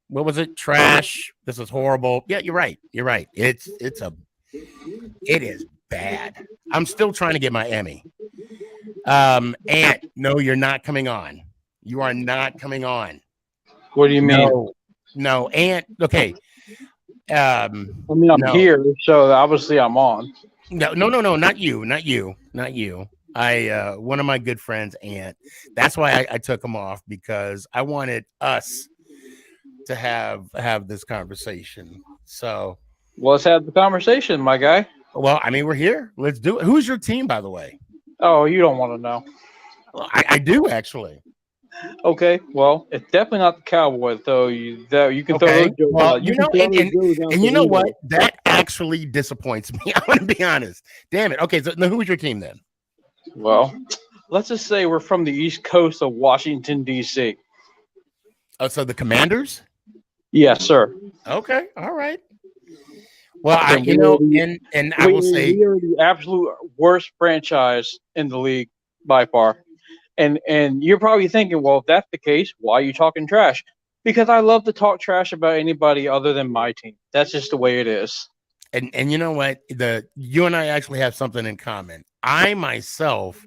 What was it? Trash. This is horrible. Yeah, you're right. You're right. It is bad. I'm still trying to get my Emmy. And no, you're not coming on. You are not coming on. What do you mean? No. And okay. I mean, I'm here, so obviously I'm on. No, not you. One of my good friends, Ant. That's why I took him off, because I wanted us to have this conversation. So let's have the conversation, my guy. Well, I mean, we're here. Let's do it. Who's your team, by the way? Oh, you don't want to know. Well, I do actually. Okay, well, it's definitely not the Cowboys, though. You can throw those jokes out. And you know what? That actually disappoints me. I'm going to be honest. Damn it. Okay, so now who's your team then? Well, let's just say we're from the East Coast of Washington, D.C. Oh, so the Commanders? Yes, sir. Okay, all right. Well, I will say we are the absolute worst franchise in the league by far. And you're probably thinking, well, if that's the case, why are you talking trash? Because I love to talk trash about anybody other than my team. That's just the way it is. And you know what? You and I actually have something in common. I myself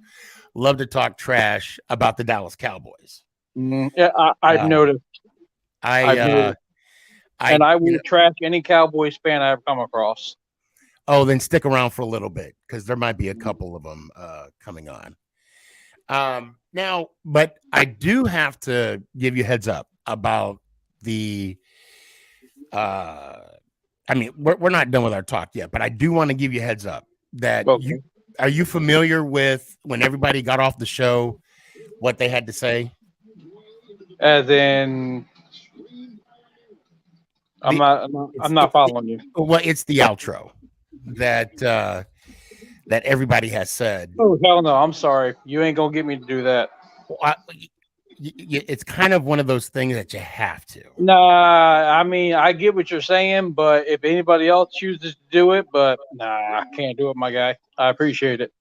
love to talk trash about the Dallas Cowboys. Yeah, I've noticed. And I will trash any Cowboys fan I ever come across. Oh, then stick around for a little bit, because there might be a couple of them coming on. Now, but I do have to give you a heads up about the I mean, we're not done with our talk yet, but I do want to give you a heads up that are you familiar with when everybody got off the show, what they had to say? As in, I'm not following you. Well, it's the outro that everybody has said. Oh, hell no. I'm sorry. You ain't going to get me to do that. Well, it's kind of one of those things that you have to. Nah, I mean, I get what you're saying, but if anybody else chooses to do it, but nah, I can't do it, my guy. I appreciate it.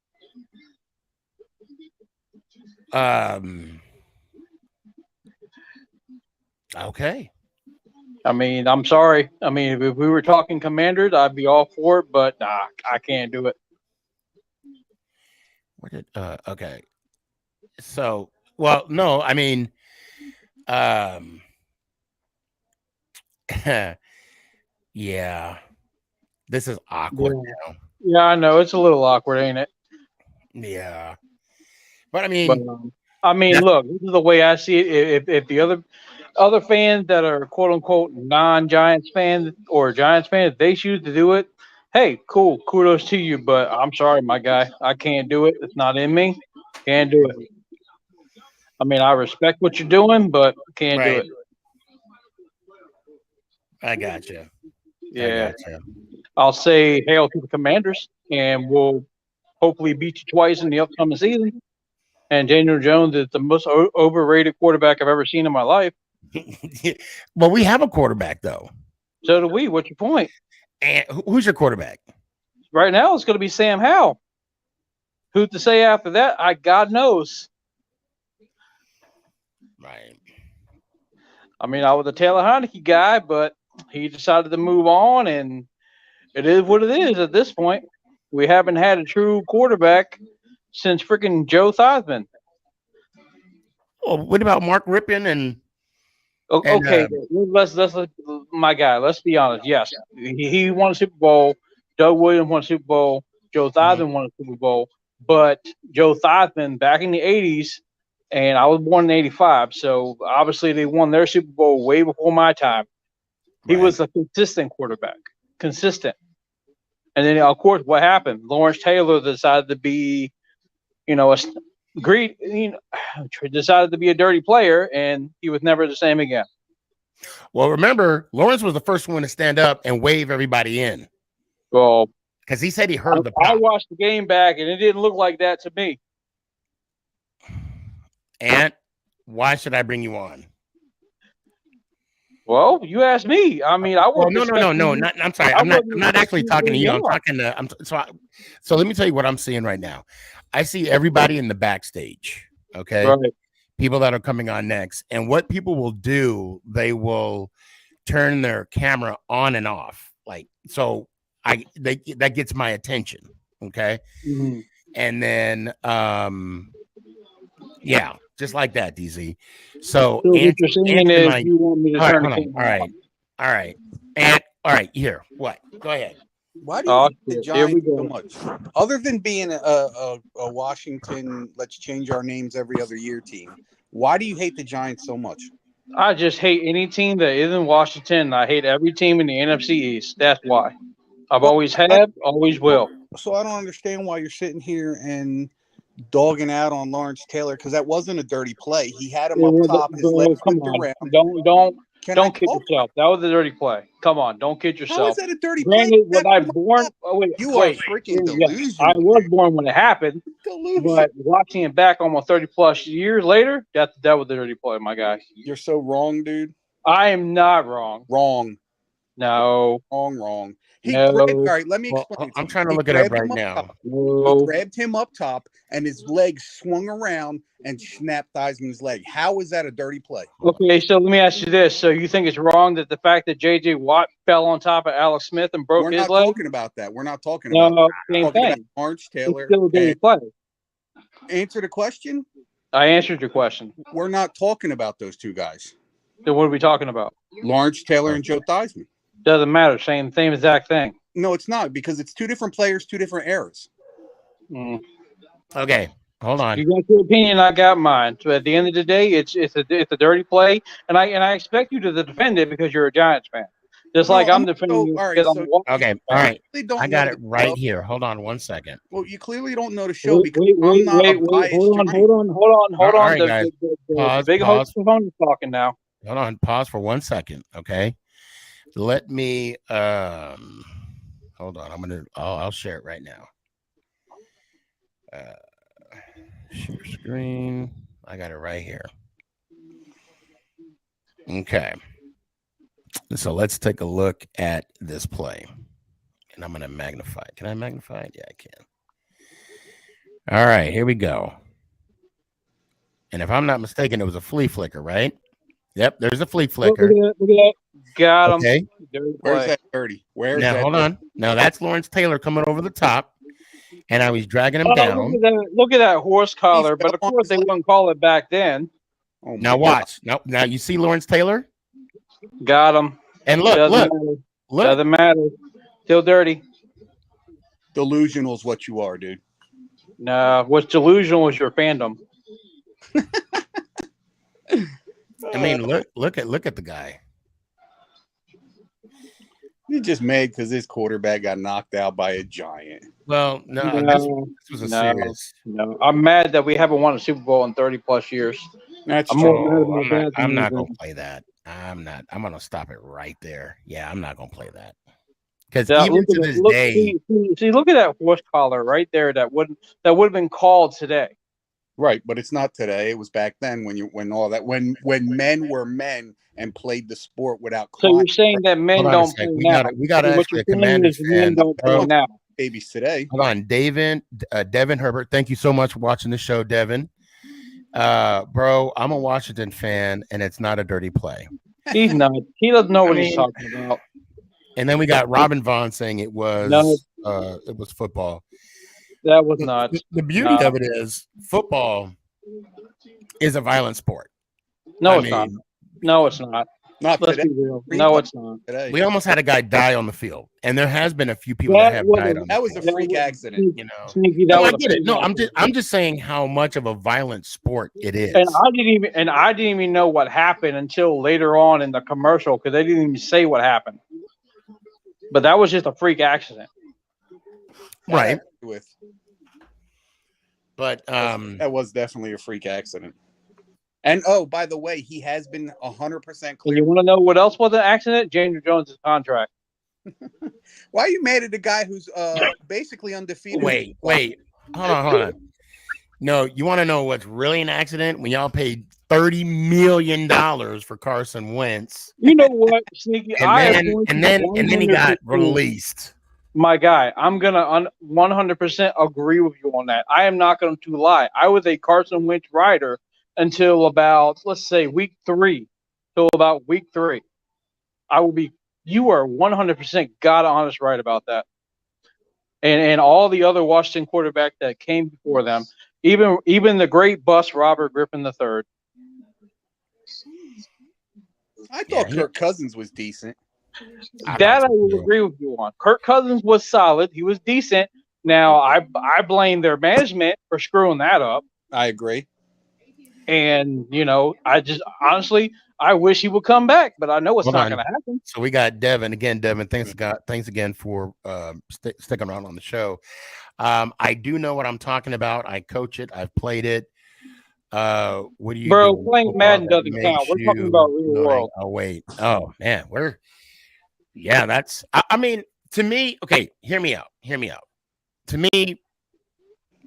Okay. I mean, I'm sorry. I mean, if we were talking Commanders, I'd be all for it, but nah, I can't do it. Where did okay. So, well, no, I mean, um yeah. This is awkward now. Yeah, I know it's a little awkward, ain't it? Yeah. But I But mean, look, this is the way I see it. If the other fans that are quote unquote non-Giants fans or Giants fans, if they choose to do it, hey, cool, kudos to you. But I'm sorry, my guy, I can't do it. It's not in me. Can't do it. I mean, I respect what you're doing, but can't do right. it. I got you. I Yeah, got you. I'll say hail to the Commanders, and we'll hopefully beat you twice in the upcoming season. And Daniel Jones is the most overrated quarterback I've ever seen in my life. Well, we have a quarterback though. So do we. What's your point? And who's your quarterback? Right now, it's going to be Sam Howell. Who's to say after that? God knows. Right. I mean, I was a Taylor Heineke guy, but he decided to move on, and it is what it is at this point. We haven't had a true quarterback since freaking Joe Theismann. Well, what about Mark Rippon and Okay, let's my guy. Let's be honest. Yes, he won a Super Bowl. Doug Williams won a Super Bowl. Joe Theismann won a Super Bowl. But Joe Theismann back in the '80s, and I was born in '85, so obviously they won their Super Bowl way before my time. He was a consistent quarterback, consistent. And then of course, what happened? Lawrence Taylor decided to be, decided to be a dirty player, and he was never the same again. Well, remember, Lawrence was the first one to stand up and wave everybody in. Well, because he said he heard the pop. I watched the game back, and it didn't look like that to me. And why should I bring you on? Well, you asked me. I mean, I would. No. I'm sorry. I'm not actually talking to you. I'm talking to. So let me tell you what I'm seeing right now. I see everybody in the backstage. Okay. Right. People that are coming on next, and what people will do, they will turn their camera on and off, like so. That gets my attention. Okay. Mm-hmm. And then yeah, just like that, DZ. So what you're saying is you want me to turn the camera on. All right. And all right, here. What? Go ahead. Why do you hate the Giants so much? Other than being a Washington, let's change our names every other year team, why do you hate the Giants so much? I just hate any team that isn't Washington. I hate every team in the NFC East. That's why. I've always have, always will. So I don't understand why you're sitting here and dogging out on Lawrence Taylor, because that wasn't a dirty play. He had him up top. His legs whipped around. Don't kid yourself. That was a dirty play. Come on, don't kid yourself. How is that a dirty play? Was I born? You are freaking delusional. I was born when it happened. But watching it back almost 30 plus years later, that was a dirty play, my guy. You're so wrong, dude. I am not wrong. Wrong. No. Wrong. No. All right, let me explain. I'm trying to look it up right now. He grabbed him up top, and his leg swung around and snapped Theismann's leg. How is that a dirty play? Okay, so let me ask you this. So you think it's wrong that the fact that J.J. Watt fell on top of Alex Smith and broke his leg? We're not talking about that. We're not talking about that. Same thing. Lawrence Taylor. It's still a dirty play. Answer the question. I answered your question. We're not talking about those two guys. Then what are we talking about? Lawrence Taylor and Joe Theismann. Doesn't matter. Same exact thing. No, it's not, because it's two different players, two different eras. Okay, hold on. You got your opinion, I got mine. So at the end of the day, it's a dirty play, and I expect you to defend it because you're a Giants fan. Just like I'm defending you. Okay, all right. I got it right here. Hold on 1 second. Well, you clearly don't know the show because I'm not a biased Hold on. All right, guys. The big host is talking now. Hold on. Pause for 1 second. Okay. Let me hold on. I'll share it right now. Share screen. I got it right here. Okay. So let's take a look at this play. And I'm going to magnify it. Can I magnify it? Yeah, I can. All right, here we go. And if I'm not mistaken, it was a flea flicker, right? Yep, there's a flea Look flicker. at that. Look at that. Got him. Okay. Where's that dirty? Where's Now that? hold on. Now that's Lawrence Taylor coming over the top, and I was dragging him Oh, down. look at that horse collar. He But of fell course, on they his wouldn't call it back then. Oh my Now God. watch. Now you see Lawrence Taylor, Got him. and look, Doesn't look, matter. look. Doesn't matter. Still dirty. Delusional is what you are, dude. Nah, what's delusional is your fandom. I mean, look at the guy. He's just mad because his quarterback got knocked out by a giant. Well, no, No, this was a no, serious. no. I'm mad that we haven't won a Super Bowl in 30 plus years. That's I'm true. more mad about that I'm than not gonna anything. play that. I'm not. I'm gonna stop it right there. Yeah, I'm not gonna play that because Yeah, even look at to that. this Look, day, see, look at that horse collar right there. That would have been called today. Right, but it's not today. It was back then when all that when men were men and played the sport without So you're crying. saying that men hold on a don't sec. play We now? got So what actually you're a saying Commanders is men fan, don't play bro. now. Babies today. Hold on, Devin Herbert. Thank you so much for watching the show, Devin. Bro, I'm a Washington fan, and it's not a dirty play. He's not. He doesn't know I what he's mean, talking about. And then we got Robin Vaughn saying it was football. That was not. The beauty of it is football is a violent sport. No, it's not. No, it's not. Not Let's today. be real. No, it's not. Today. We almost had a guy die on the field, and there has been a few people that have died on the That was a field. freak accident. You know, Sneaky, no, that I was get a it. No, freak I'm just saying how much of a violent sport it is. And I didn't even know what happened until later on in the commercial because they didn't even say what happened. But that was just a freak accident. Right. With But that was definitely a freak accident. And oh, by the way, he has been 100% And clear. you want to know what else was an accident? James Jones' contract. Why are you mad at the guy who's basically undefeated? wait, hold on. No, you want to know what's really an accident? When y'all paid $30 million for Carson Wentz, You know what, Sneaky? and then he got 100%. released. My guy, I'm gonna 100% agree with you on that. I am not going to lie. I was a Carson Wentz rider until about, let's say, week 3. Till about week 3, I will be. You are 100% god honest right about that. And all the other Washington quarterbacks that came before them, even the great bust Robert Griffin III. I thought Kirk Cousins was decent. That I will agree with you on. Kirk Cousins was solid. He was decent. Now I blame their management for screwing that up. I agree. And I just honestly I wish he would come back, but I know it's not going to happen. So we got Devin again. Devin, thanks again for sticking around on the show. I do know what I'm talking about. I coach it. I've played it. What do you, bro? do? Playing Madden doesn't count. We're talking about real world. Oh wait. Oh man, that's. I mean, to me, okay. Hear me out. To me,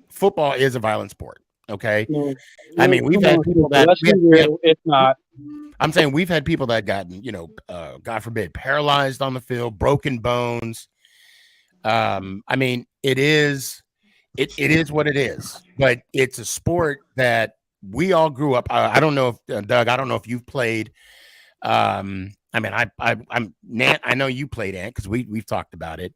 football is a violent sport. Okay. No, I mean, we've had people that it's not. I'm saying we've had people that gotten, God forbid, paralyzed on the field, broken bones. I mean, it is what it is, but it's a sport that we all grew up. I don't know if Doug, I don't know if you've played. I mean, I'm Nant. I know you played, Ant, because we've talked about it.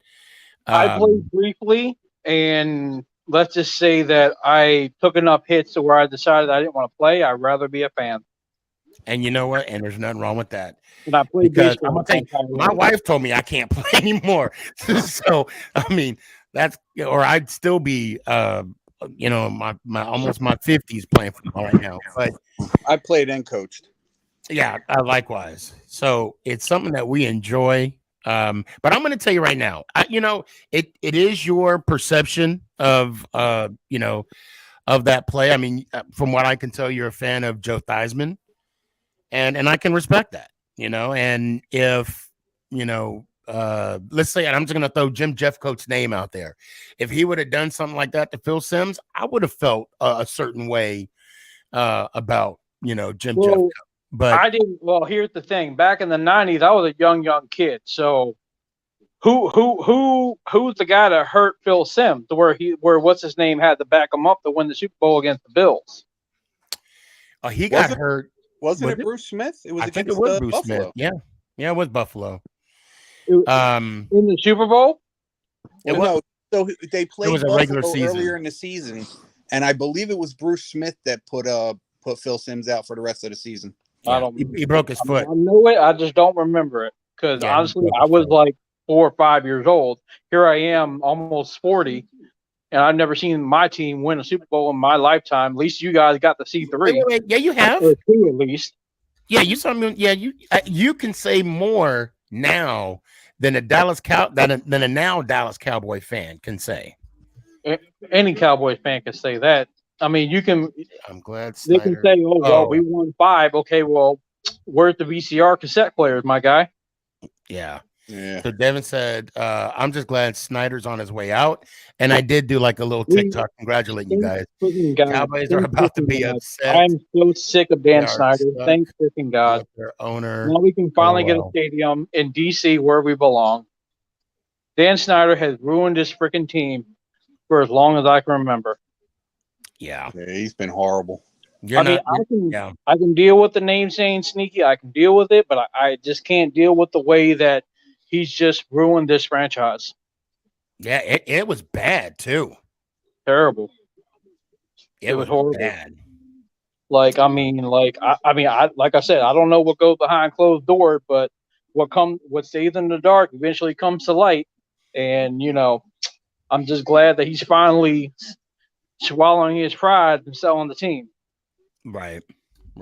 I played briefly, and let's just say that I took enough hits to where I decided I didn't want to play. I'd rather be a fan. And you know what? And there's nothing wrong with that. And I played because baseball. I'm gonna tell you, my wife told me I can't play anymore. So I mean, that's or I'd still be my almost my 50s playing football right now. But I played and coached. Yeah, likewise. So it's something that we enjoy. But I'm going to tell you right now, it is your perception of of that play. I mean, from what I can tell, you're a fan of Joe Theismann, and I can respect that. And if let's say, and I'm just going to throw Jim Jeffcoat's name out there. If he would have done something like that to Phil Simms, I would have felt a certain way about Jim Jeffcoat. But I didn't. Well, here's the thing. Back in the '90s, I was a young kid. So, who's the guy that hurt Phil Simms? Where what's his name had to back him up to win the Super Bowl against the Bills? He got hurt. Wasn't Was it it? Bruce Smith? It was I think against it was Bruce Buffalo. Smith. Yeah, it was Buffalo. In the Super Bowl? Well, was- no, so they played was a regular Buffalo season. earlier in the season, and I believe it was Bruce Smith that put Phil Simms out for the rest of the season. I Yeah, don't. he broke his foot. I know it. I just don't remember it because Yeah, he honestly, broke I his was foot. like 4 or 5 years old. Here I am, almost 40, and I've never seen my team win a Super Bowl in my lifetime. At least you guys got to see 3 Wait. Yeah, you have. or 2 at least. Yeah, you saw me. Yeah, you can say more now than a now Dallas Cowboy fan can say. Any Cowboys fan can say that. I mean, you can. I'm glad They can Snyder. say, "Oh well, we won 5." Okay, well, where's the VCR cassette players, my guy? Yeah. Yeah. So Devin said, I'm just glad Snyder's on his way out. And I did do like a little TikTok congratulating you guys. Cowboys are about to be upset. I'm so sick of Dan They are Snyder. stuck Thank freaking God. with their owner. Now we can finally get a LOL. stadium in DC where we belong. Dan Snyder has ruined this freaking team for as long as I can remember. Yeah. Yeah, he's been horrible. I can deal with the name saying Sneaky. I can deal with it, but I just can't deal with the way that he's just ruined this franchise. Yeah, it was bad too. Terrible. It was horrible. bad. Like I said, I don't know what goes behind closed doors, but what stays in the dark eventually comes to light. And I'm just glad that he's finally swallowing his pride and selling the team. Right.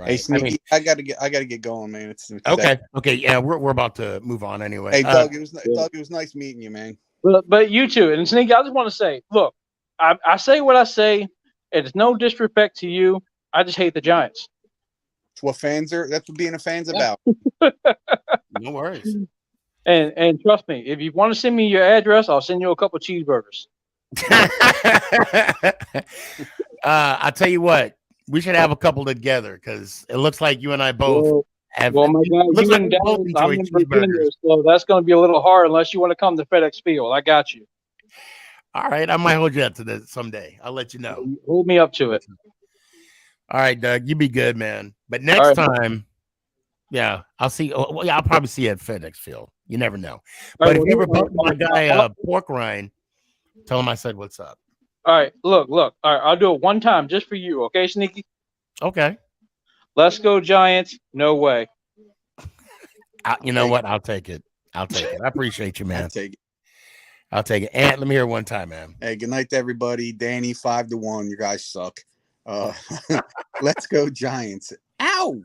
Hey, Sneaky, I gotta get going, man. It's okay. Yeah, we're about to move on anyway. Hey, Doug, it was nice meeting you, man. But you too, and Sneaky, I just want to say, look, I say what I say. It's no disrespect to you. I just hate the Giants. That's what being a fan's about. No worries. And trust me, if you want to send me your address, I'll send you a couple cheeseburgers. I tell you what, we should have a couple together because it looks like you and I both have. Well, my guy, looks you like in we both Dallas, enjoy I'm in Virginia, cheeseburgers. so that's going to be a little hard unless you want to come to FedEx Field. I got you. All right, I might hold you up to this someday. I'll let you know. Hold me up to it. All right, Doug, you be good, man. But next time, yeah, I'll see. Well, yeah, I'll probably see you at FedEx Field. You never know. But if you ever bump my guy Pork Rind, tell him I said what's up. All right, look. All right, I'll do it one time just for you, okay, Sneaky? Okay. Let's go Giants. No way. You know what? I'll take it. I appreciate you, man. I'll take it. And let me hear it one time, man. Hey, good night to everybody. Danny, 5-1. You guys suck. Let's go Giants. Ow!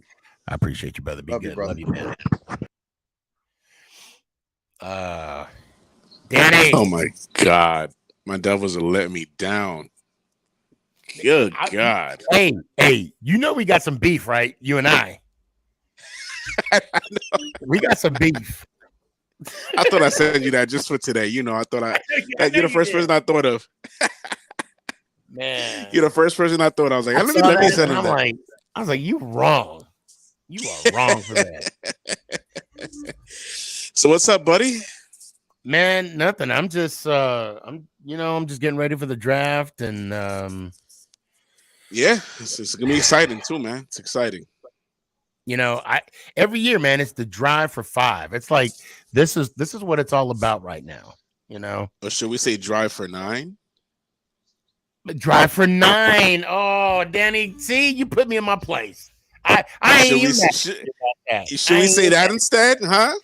I appreciate you, brother. Be good. Love you, man. Danny. Oh my God. My Devils are letting me down. Good God. Hey, you know we got some beef, right? You and I. We got some beef. I thought I sent you that just for today. You're the first person I thought of. Man. You're the first person I thought. I was like, let me send him that. I was like, you wrong. You are wrong for that. So what's up, buddy? Man, nothing. I'm just I'm just getting ready for the draft and yeah, it's gonna be exciting too, man. It's exciting. Every year, man, it's the drive for 5. It's like this is what it's all about right now, Or should we say drive for 9? Drive for 9. Oh, Danny, see, you put me in my place. I ain't even Should we say that instead, huh?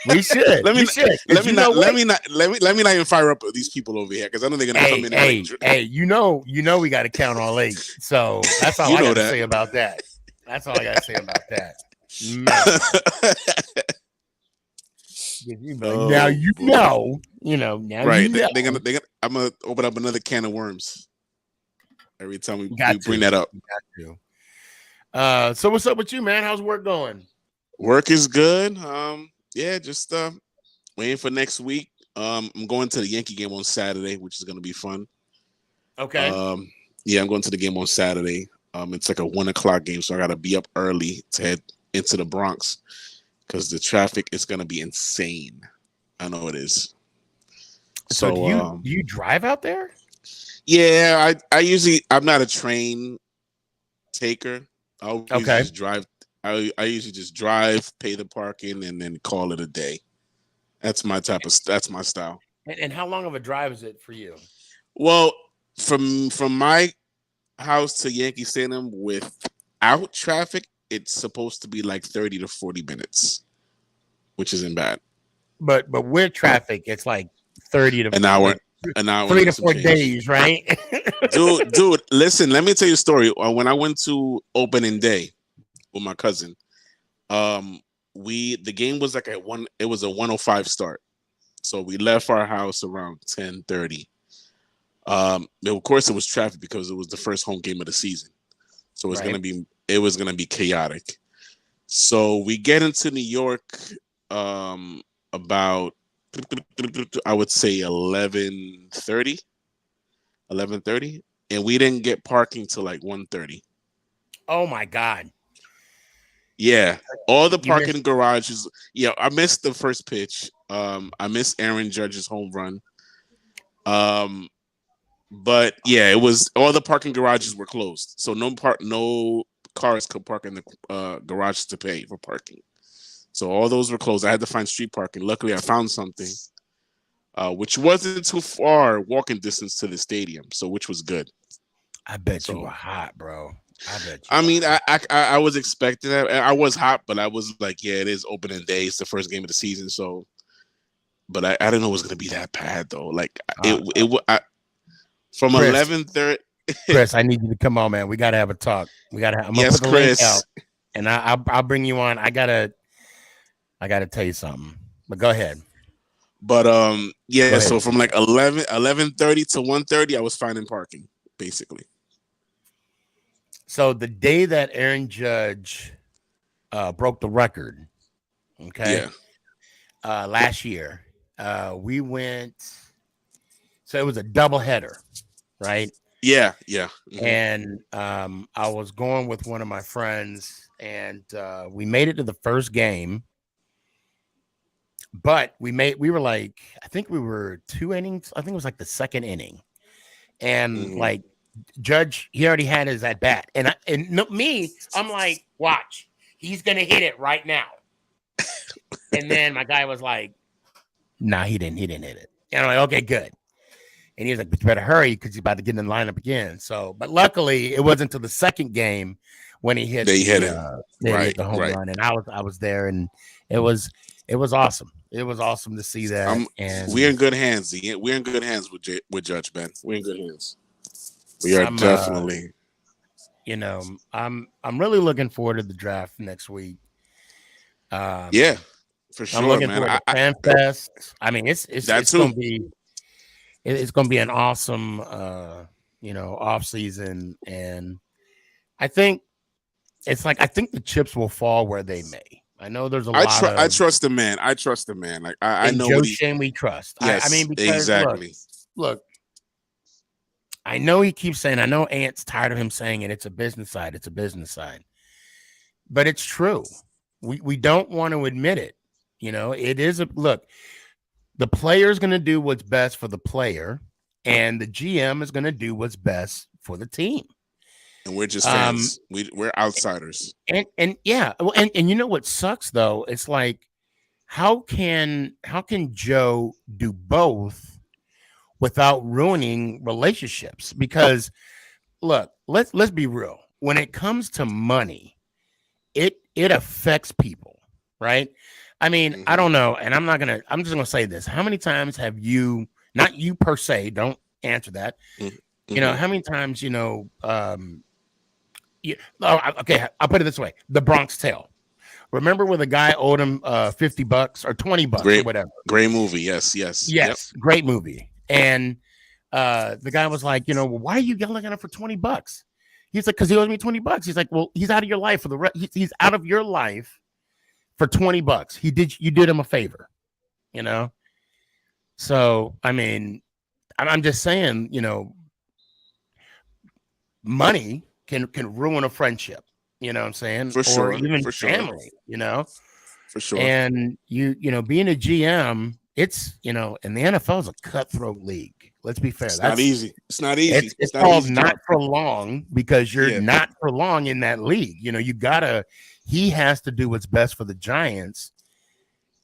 We should. Let me not even fire up these people over here because I know they're gonna come in. We got to count all 8. So that's all I got to say about that. That's all I got to say about that. Now you know. Right? You know. They're gonna. I'm gonna open up another can of worms every time we bring that up. So what's up with you, man? How's work going? Work is good. Yeah, just waiting for next week. I'm going to the Yankee game on Saturday, which is gonna be fun. Okay. Yeah, I'm going to the game on Saturday. It's like a 1:00 game, so I gotta be up early to head into the Bronx because the traffic is gonna be insane. I know it is. So do you drive out there? Yeah, I'm not a train taker. I always just drive I usually just drive, pay the parking, and then call it a day. That's my style. And how long of a drive is it for you? Well, from my house to Yankee Stadium without traffic, it's supposed to be like 30 to 40 minutes, which isn't bad. But with traffic, it's like 30 to an hour, like, an hour, 3 to 4 days, right? dude. Listen, let me tell you a story. When I went to opening day with my cousin, the game was like it was a 105 start, so we left our house around 10:30. Of course, it was traffic because it was the first home game of the season, so it was gonna be chaotic. So we get into New York about, I would say 11:30, and we didn't get parking till like 1:30. Oh my God. Yeah, all the parking garages. Yeah, I missed the first pitch. I missed Aaron Judge's home run. But yeah, it was all the parking garages were closed, so no cars could park in the garage to pay for parking. So all those were closed. I had to find street parking. Luckily, I found something, which wasn't too far walking distance to the stadium, so which was good. I bet you were hot, bro. I bet you. I mean, I was expecting that. I was hot, but I was like, yeah, it is opening day. It's the first game of the season, so. But I didn't know it was gonna be that bad though. Like from 11:30. Chris, I need you to come on, man. We gotta have a talk. I'm gonna put the link out, and I'll bring you on. I gotta tell you something. But go ahead. But yeah. So from like 11:30 to 1:30, I was finding parking basically. So the day that Aaron Judge broke the record, okay, last year, we went. So it was a doubleheader, right? Yeah, yeah. Mm-hmm. And I was going with one of my friends, and we made it to the first game. But we were like, I think we were 2 innings. I think it was like the second inning, and like Judge, he already had his at bat, and I'm like, watch, he's gonna hit it right now. And then my guy was like, nah, he didn't hit it. And I'm like, okay, good. And he was like, but you better hurry because he's about to get in the lineup again. So, but luckily, it wasn't until the second game when he hit. They hit the home run, and I was there, and it was awesome. It was awesome to see that. And we're in good hands. We're in good hands with Judge Ben. We're in good hands. We are definitely. I'm really looking forward to the draft next week. Yeah, for sure. I'm looking man. forward to Fan Fest. I mean, it's gonna be. It's going to be an awesome, off season, and I think the chips will fall where they may. I know there's a lot. I trust the man. Like I know Joe Shane we trust. Yes, I mean, because exactly. Look, I know he keeps saying. I know Ant's tired of him saying it. It's a business side. It's a business side, but it's true. We don't want to admit it. It is a look. The player is going to do what's best for the player, and the GM is going to do what's best for the team. And we're just fans. We're outsiders. And yeah, and you know what sucks though? It's like, how can Joe do both without ruining relationships? Because look, let's be real. When it comes to money, it affects people, right? I mean, I don't know, and I'm just gonna say this. How many times have you, not you per se, don't answer that. How many times, okay, I'll put it this way. The Bronx Tale. Remember when the guy owed him $50 or $20 or whatever? Great movie. Yes. Yep. Great movie. And the guy was like, well, why are you yelling at him for $20? He's like, because he owes me $20. He's like, well, he's out of your life for the rest. He's out of your life for $20. You did him a favor, So I mean, I'm just saying, money can ruin a friendship. You know what I'm saying? For sure. Or even for family. Sure. For sure. And you being a GM, it's and the NFL is a cutthroat league. Let's be fair. It's That's not easy. It's not easy. It's not an called easy not job. for long because you're Yeah. not for long in that league. You know, he has to do what's best for the Giants,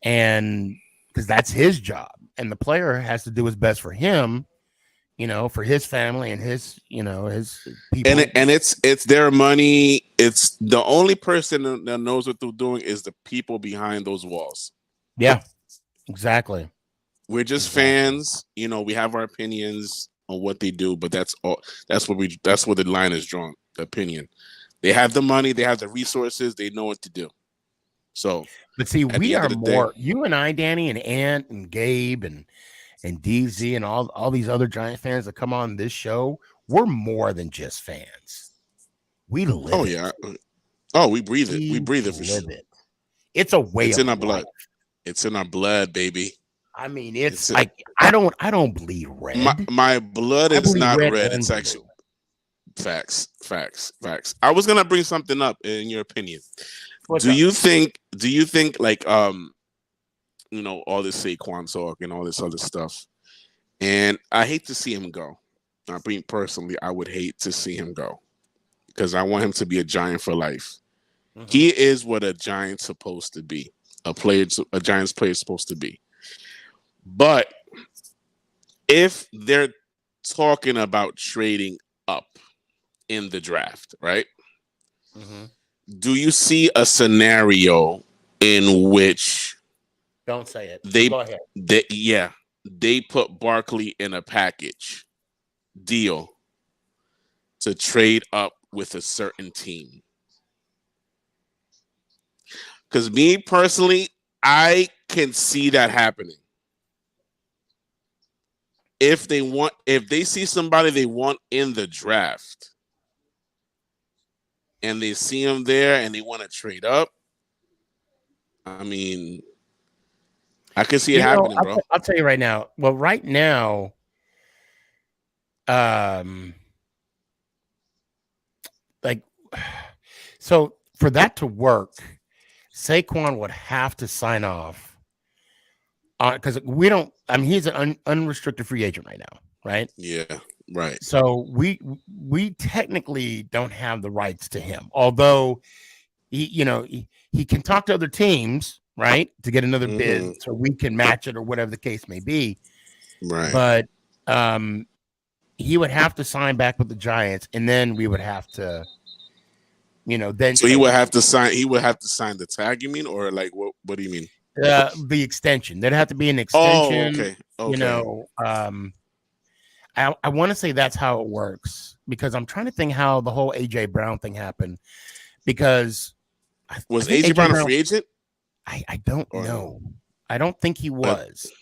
and because that's his job, and the player has to do what's best for him, you know, for his family and his, you know, his people. And it's their money. It's the only person that knows what they're doing is the people behind those walls. Yeah, exactly. We're just fans, you know. We have our opinions on what they do, but that's all. That's where the line is drawn. The opinion. They have the money. They have the resources. They know what to do. So, but see, we are more. Day, you and I, Danny, and Ant, and Gabe, and DZ, and all these other Giant fans that come on this show. We're more than just fans. We live. Oh yeah. Oh, we breathe it. We breathe it for sure. It's a way. It's in our blood. It's in our blood, baby. I mean, it's like I don't bleed red. My blood is not red. It's actually facts. I was gonna bring something up in your opinion. Do you think like you know, all this Saquon talk and all this other stuff, and I hate to see him go. I mean, personally, I would hate to see him go because I want him to be a Giant for life. Mm-hmm. He is what a Giant's supposed to be. A Giants player is supposed to be. But if they're talking about trading up in the draft, right? Mm-hmm. Do you see a scenario in which don't say it. Go ahead. They put Barkley in a package deal to trade up with a certain team? Because me personally, I can see that happening. If they see somebody they want in the draft and they see him there and they want to trade up, I mean, I can see it happening, bro. I'll tell you right now. Well, right now, like, so for that to work, Saquon would have to sign off because we don't. I mean, he's an unrestricted free agent right now, right? Yeah, right. So we technically don't have the rights to him, although he can talk to other teams, right, to get another bid, so we can match it or whatever the case may be. Right. But he would have to sign back with the Giants, and then we would have to, then. So he would have to sign. He would have to sign the tag. You mean, or like what? What do you mean? The extension. There'd have to be an extension. Oh, okay. I want to say that's how it works because I'm trying to think how the whole AJ Brown thing happened. Because was AJ Brown a free agent? I don't know. I don't think he was,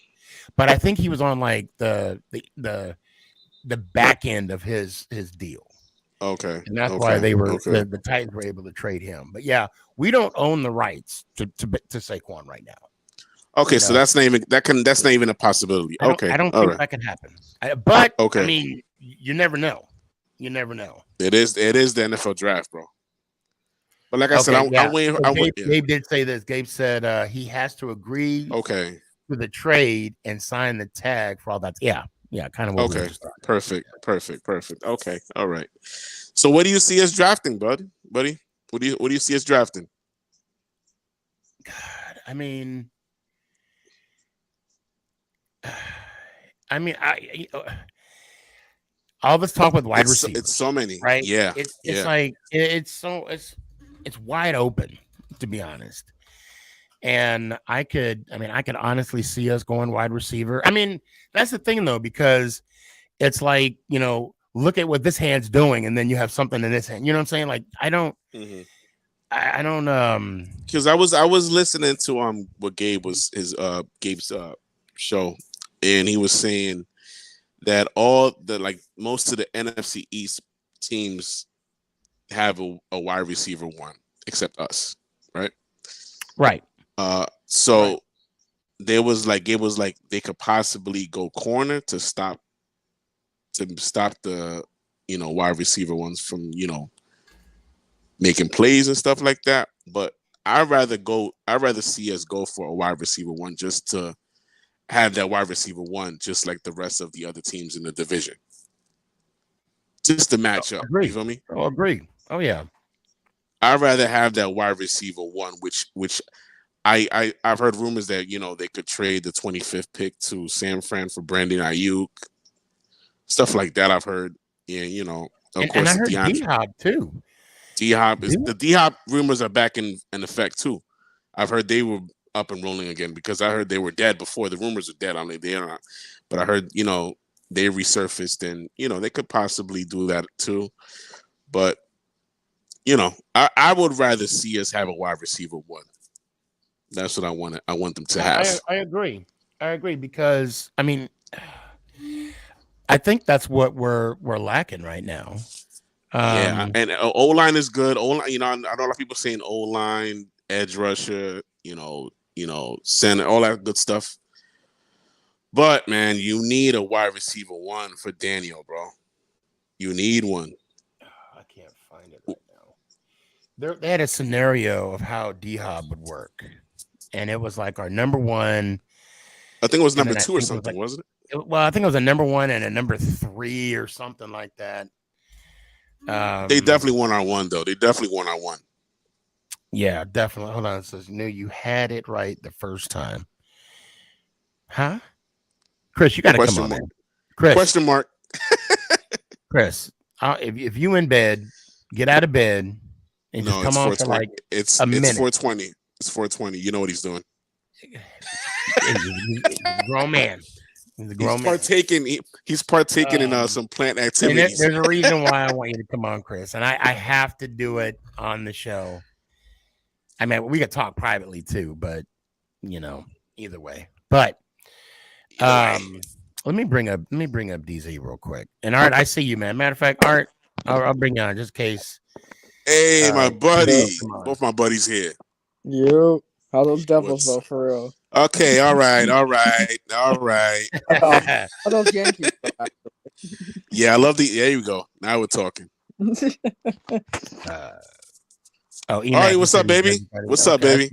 but I think he was on like the back end of his deal. Okay, and that's why they were the Titans were able to trade him. But yeah, we don't own the rights to Saquon right now. Okay, so that's not even a possibility. I don't think that can happen. But I mean, you never know. You never know. It is the NFL draft, bro. But like I said, I'm waiting. Gabe did say this. Gabe said he has to agree to the trade and sign the tag for all that. Yeah, kind of what we were just talking about. Perfect. Okay, all right. So what do you see us drafting, buddy? What do you see us drafting? God, I mean, all this talk with wide receivers. It's so many, right? Yeah, it's like it's wide open, to be honest. And I could honestly see us going wide receiver. I mean, that's the thing though, because it's like, look at what this hand's doing, and then you have something in this hand. You know what I'm saying? Like, I don't. Because I was listening to what Gabe's show, and he was saying that most of the NFC East teams have a wide receiver one except us, right? Right. So there was like they could possibly go corner to stop the wide receiver ones from making plays and stuff like that. But I'd rather see us go for a wide receiver one just to have that wide receiver one, just like the rest of the other teams in the division. Just to match up. Agree. You feel me? Oh, agree. Oh yeah. I'd rather have that wide receiver one, which I've heard rumors that they could trade the 25th pick to San Fran for Brandon Ayuk, stuff like that. I've heard, and of course I heard DeAndre D-Hop too. D-Hop is the D-Hop rumors are back in effect too. I've heard they were up and rolling again because I heard they were dead before. The rumors are dead. I mean, they are not, but I heard they resurfaced and they could possibly do that too. But I would rather see us have a wide receiver one. That's what I want. I want them to have. I agree. I agree because I mean, I think that's what we're lacking right now. Yeah, and O line is good. O line, I know a lot of people saying O line, edge rusher, center, all that good stuff. But man, you need a wide receiver one for Daniel, bro. You need one. I can't find it right now. They had a scenario of how D-Hop would work, and it was like our number one. I think it was number 2 or something, wasn't it? Well, I think it was a number 1 and a number 3 or something like that. They definitely won our one, though. They definitely won our one. Yeah, definitely. Hold on. It says, no, you had it right the first time. Huh? Chris, you got to come on, man. Chris. Question mark. Chris, if you in bed, get out of bed and just come on for like it's a minute. It's 4:20. It's 4:20. You know what he's doing. He's a grown man. He's partaking in some plant activities. There's a reason why I want you to come on, Chris, and I have to do it on the show. I mean, we could talk privately too, but either way. But let me bring up DZ real quick. And Art, I see you, man. Matter of fact, Art, I'll bring you on just in case. Hey, my buddy. Both my buddies here. You. How those Devils though, for real? Okay, all right. How those Yankees? Yeah, I love there you go. Now we're talking. All right, what's up, baby? What's up, baby?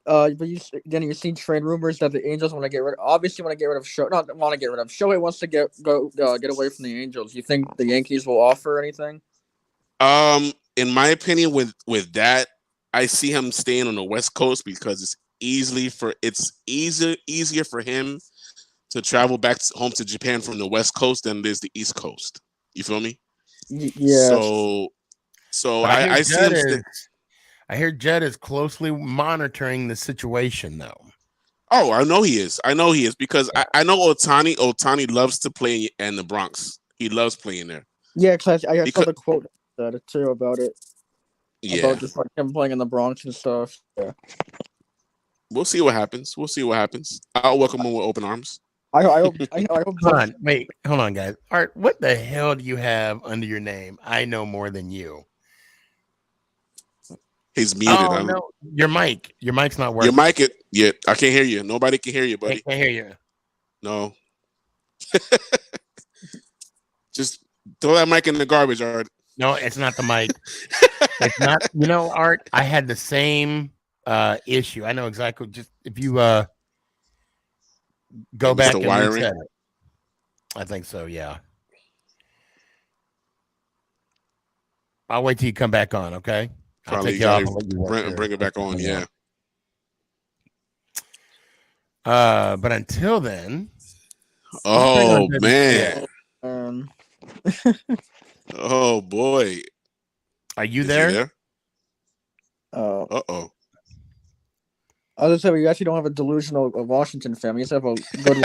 But you seen trade rumors that the Angels want to get rid of Shohei wants to get away from the Angels. You think the Yankees will offer anything? In my opinion, with that, I see him staying on the West Coast because it's easier for him to travel back home to Japan from the West Coast than it is the East Coast. You feel me? Yeah. So I see him. I hear Judd is closely monitoring the situation, though. Oh, I know he is because I know Ohtani. Ohtani loves to play in the Bronx. He loves playing there. Yeah, because I saw the quote too about it. Yeah, about just like him playing in the Bronx and stuff. Yeah, we'll see what happens. I'll welcome him with open arms. I hope. Hold on, guys. Art, what the hell do you have under your name? I know more than you. He's muted. Oh, no. Your mic's not working. Your mic, I can't hear you. Nobody can hear you, buddy. I can't hear you. No. Just throw that mic in the garbage, Art. No, it's not the mic. It's not. Art, I had the same issue. I know exactly. Just if you go back and reset it. I think so, yeah. I'll wait till you come back on, okay? Probably bring it back on, yeah. But until then, oh man, oh boy, are you there? Uh-oh. I was gonna say we actually don't have a delusional Washington fan. We just have a good.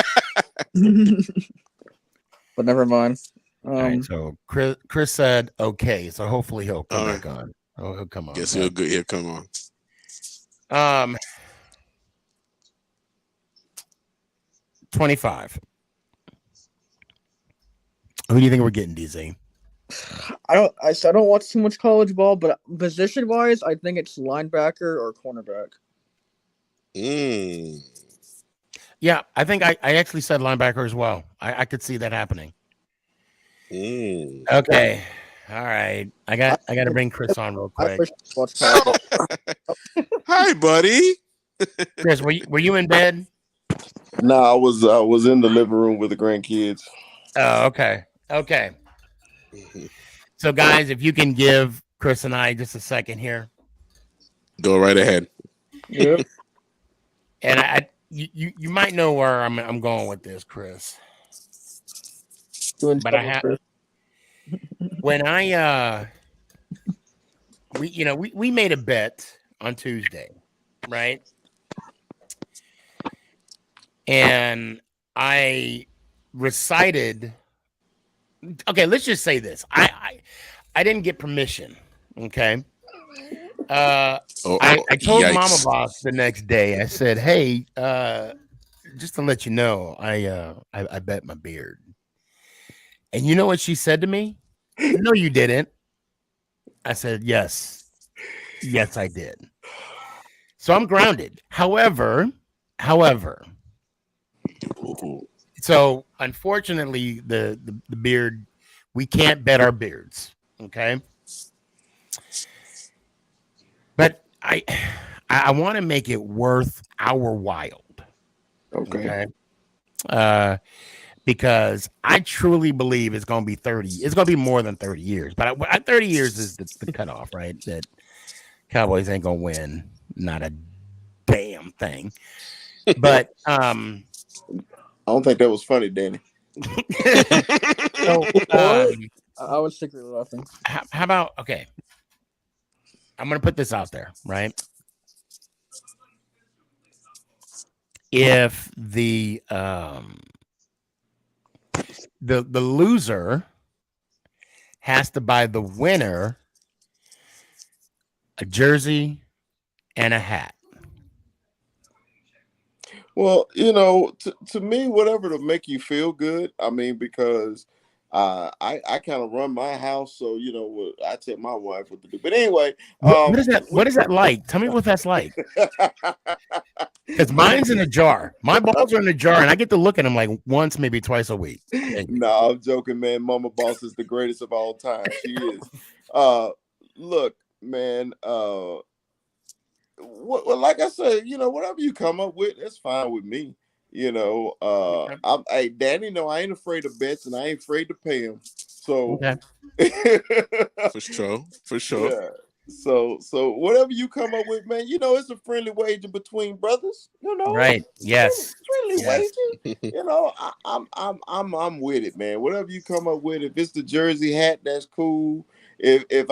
But never mind. All right, so Chris said okay, so hopefully he'll come back on. Oh, he'll come on. Guess he'll good. He'll come on. 25. Who do you think we're getting, DZ? I don't watch too much college ball, but position wise, I think it's linebacker or cornerback. Yeah, I think I actually said linebacker as well. I could see that happening. Okay. All right. I got to bring Chris on real quick. Hi, buddy. Chris, were you in bed? No, I was in the living room with the grandkids. Oh, okay. Okay. So, guys, if you can give Chris and I just a second here. Go right ahead. Yep. And you might know where I'm going with this, Chris. Doing But I trouble, have Chris. when I we made a bet on Tuesday, right? And I recited. Okay, let's just say this. I didn't get permission. Okay. I told Mama Yikes. Boss the next day. I said, "Hey, just to let you know, I bet my beard." And you know what she said to me? No, you didn't. I said, yes, I did. So I'm grounded. However, so unfortunately, the beard, we can't bet our beards. Okay. But I want to make it worth our while. Okay. Because I truly believe it's going to be 30. It's going to be more than 30 years. But 30 years is the cutoff, right? That Cowboys ain't going to win. Not a damn thing. But I don't think that was funny, Danny. So, I was secretly laughing. How about, okay. I'm going to put this out there, right? If the loser has to buy the winner a jersey and a hat. Well, to me, whatever to make you feel good. I mean, because I kind of run my house, so I tell my wife what to do. But anyway, what is that? What is that like? Tell me what that's like. Because mine's in a jar. My balls are in a jar, and I get to look at them like once, maybe twice a week. No, I'm joking, man. Mama Boss is the greatest of all time. She is. Look, man. Like I said, whatever you come up with, that's fine with me. Hey, Danny, no, I ain't afraid of bets, and I ain't afraid to pay him. So, for sure. Yeah. So whatever you come up with, man, it's a friendly wager between brothers. Right? Yes. Friendly wager. I'm with it, man. Whatever you come up with, if it's the jersey hat, that's cool. If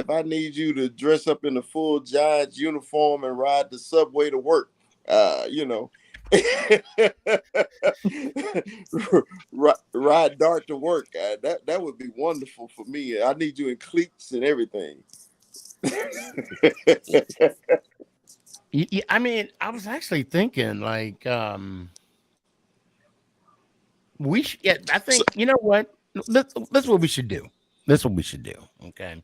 I need you to dress up in a full Giants uniform and ride the subway to work, ride dart to work. That would be wonderful for me. I need you in cleats and everything. I mean, I was actually thinking like we should. Yeah, I think you know what. That's what we should do. That's what we should do. Okay.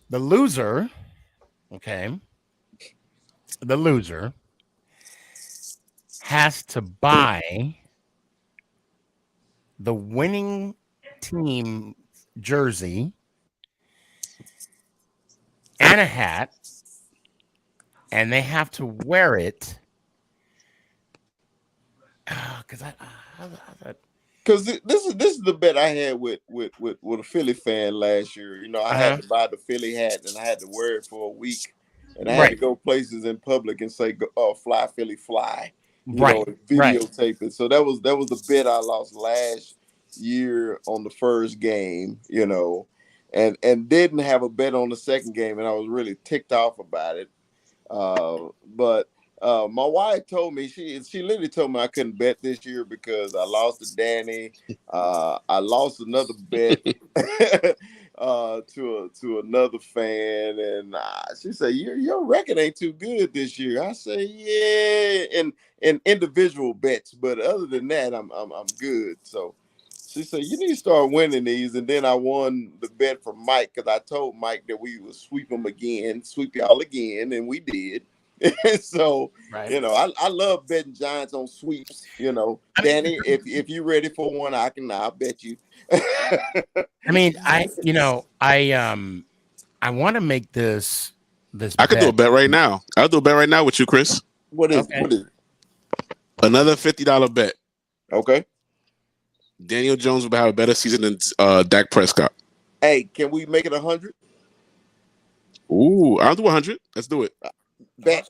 The loser. Okay. The loser has to buy the winning team jersey and a hat, and they have to wear it. Because this is the bet I had with a Philly fan last year. I had to buy the Philly hat, and I had to wear it for a week, and I had to go places in public and say, "Fly Philly, fly." Videotape it. So that was the bet I lost last year on the first game. And didn't have a bet on the second game, and I was really ticked off about it. But my wife told me she literally told me I couldn't bet this year because I lost to Danny. I lost another bet to another fan, and she said your record ain't too good this year. I say yeah, and individual bets, but other than that, I'm good. So she said you need to start winning these, and then I won the bet from Mike because I told Mike that we would sweep y'all again, and we did. So I love betting Giants on sweeps. Danny, if you're ready for one, I'll bet you. I mean, I want to make this. I could do a bet right now. I'll do a bet right now with you, Chris. What is it? Another $50 bet. Okay. Daniel Jones will have a better season than Dak Prescott. Hey, can we make it 100? Ooh, I'll do 100. Let's do it. Bet.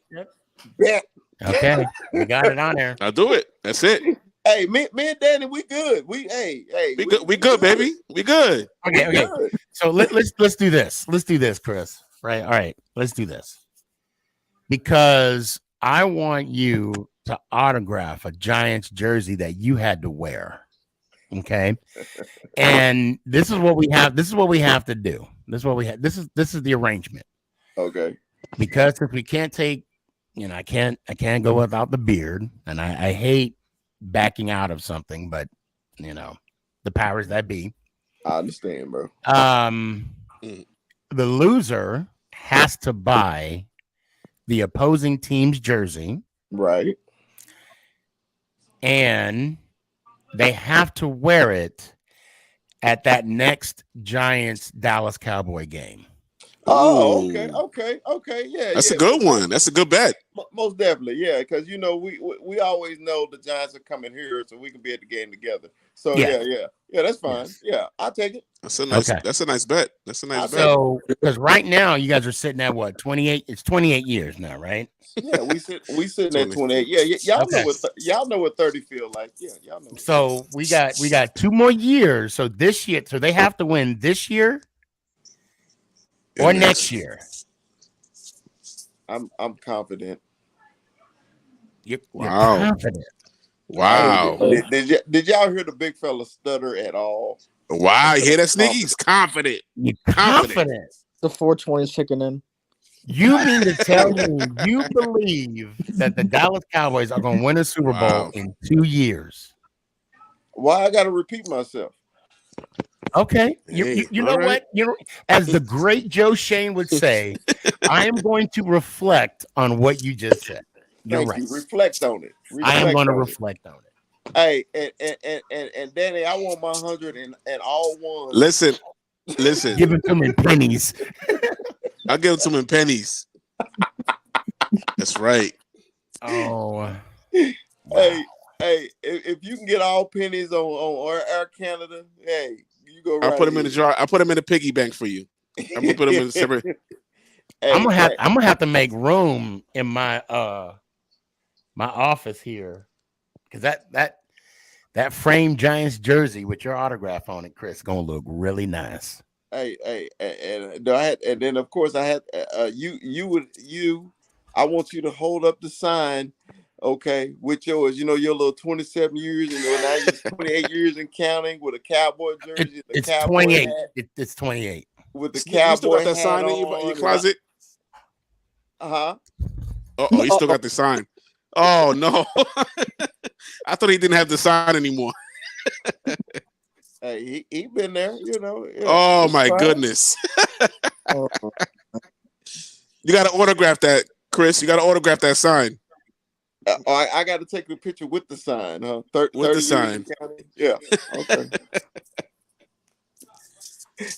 Bet. Okay, we got it on there. I'll do it. That's it. Hey, me and Danny, we good. We good. We good, baby. We good. Okay. Good. So let's do this. Let's do this, Chris. Right. All right. Let's do this. Because I want you to autograph a Giants jersey that you had to wear. Okay. And this is what we have. This is what we have to do. This is what we have. This is the arrangement. Okay. Because if we can't take, I can't go without the beard, and I hate backing out of something, but the powers that be. I understand, bro. The loser has to buy the opposing team's jersey, right? And they have to wear it at that next Giants Dallas Cowboy game. Oh, okay, yeah. That's a good one. That's a good bet. Most definitely, yeah. Because we always know the Giants are coming here, so we can be at the game together. So yeah. That's fine. Yes. Yeah, I'll take it. That's a nice. Okay. That's a nice bet. That's a nice bet. So because right now you guys are sitting at what 28? It's 28 years now, right? Yeah, we sitting at 28. Yeah, y'all know what 30 feel like. Yeah, y'all know. So we got 2 more years. So this year, so they have to win this year. Or next year. I'm confident. You're wow. confident. Wow. Did y'all hear the big fella stutter at all? Wow, you hear that, Sneaky? He's confident. You're confident. The 420 is kicking in. You mean to tell me you believe that the Dallas Cowboys are going to win a Super Bowl in 2 years? Why I got to repeat myself? Okay, you know right. what? As the great Joe Shane would say, I am going to reflect on what you just said. You're Thank right. you. Reflect on it. I am going to reflect on it. Hey, and Danny, I want my 100 and all ones. Listen. Give it to me in pennies. I'll give it to him in pennies. That's right. Oh. Hey, if you can get all pennies on Air Canada, hey, you go right. I'll put them in the jar. I'll put them in the piggy bank for you. I'm gonna put them in separate. Hey, I'm gonna have to make room in my my office here, because that framed Giants jersey with your autograph on it, Chris, is gonna look really nice. Hey, and then of course I had I want you to hold up the sign. Okay, with yours, your little 27 years, and now you're 28 years and counting with a Cowboy jersey. It's 28. It's 28. With the Cowboy. You still got that sign in your closet? Uh-huh. Oh, you still got the sign. Oh no. I thought he didn't have the sign anymore. Hey, he been there, Oh my goodness. You gotta autograph that, Chris. You gotta autograph that sign. I got to take the picture with the sign, huh? With the sign. Yeah. Okay.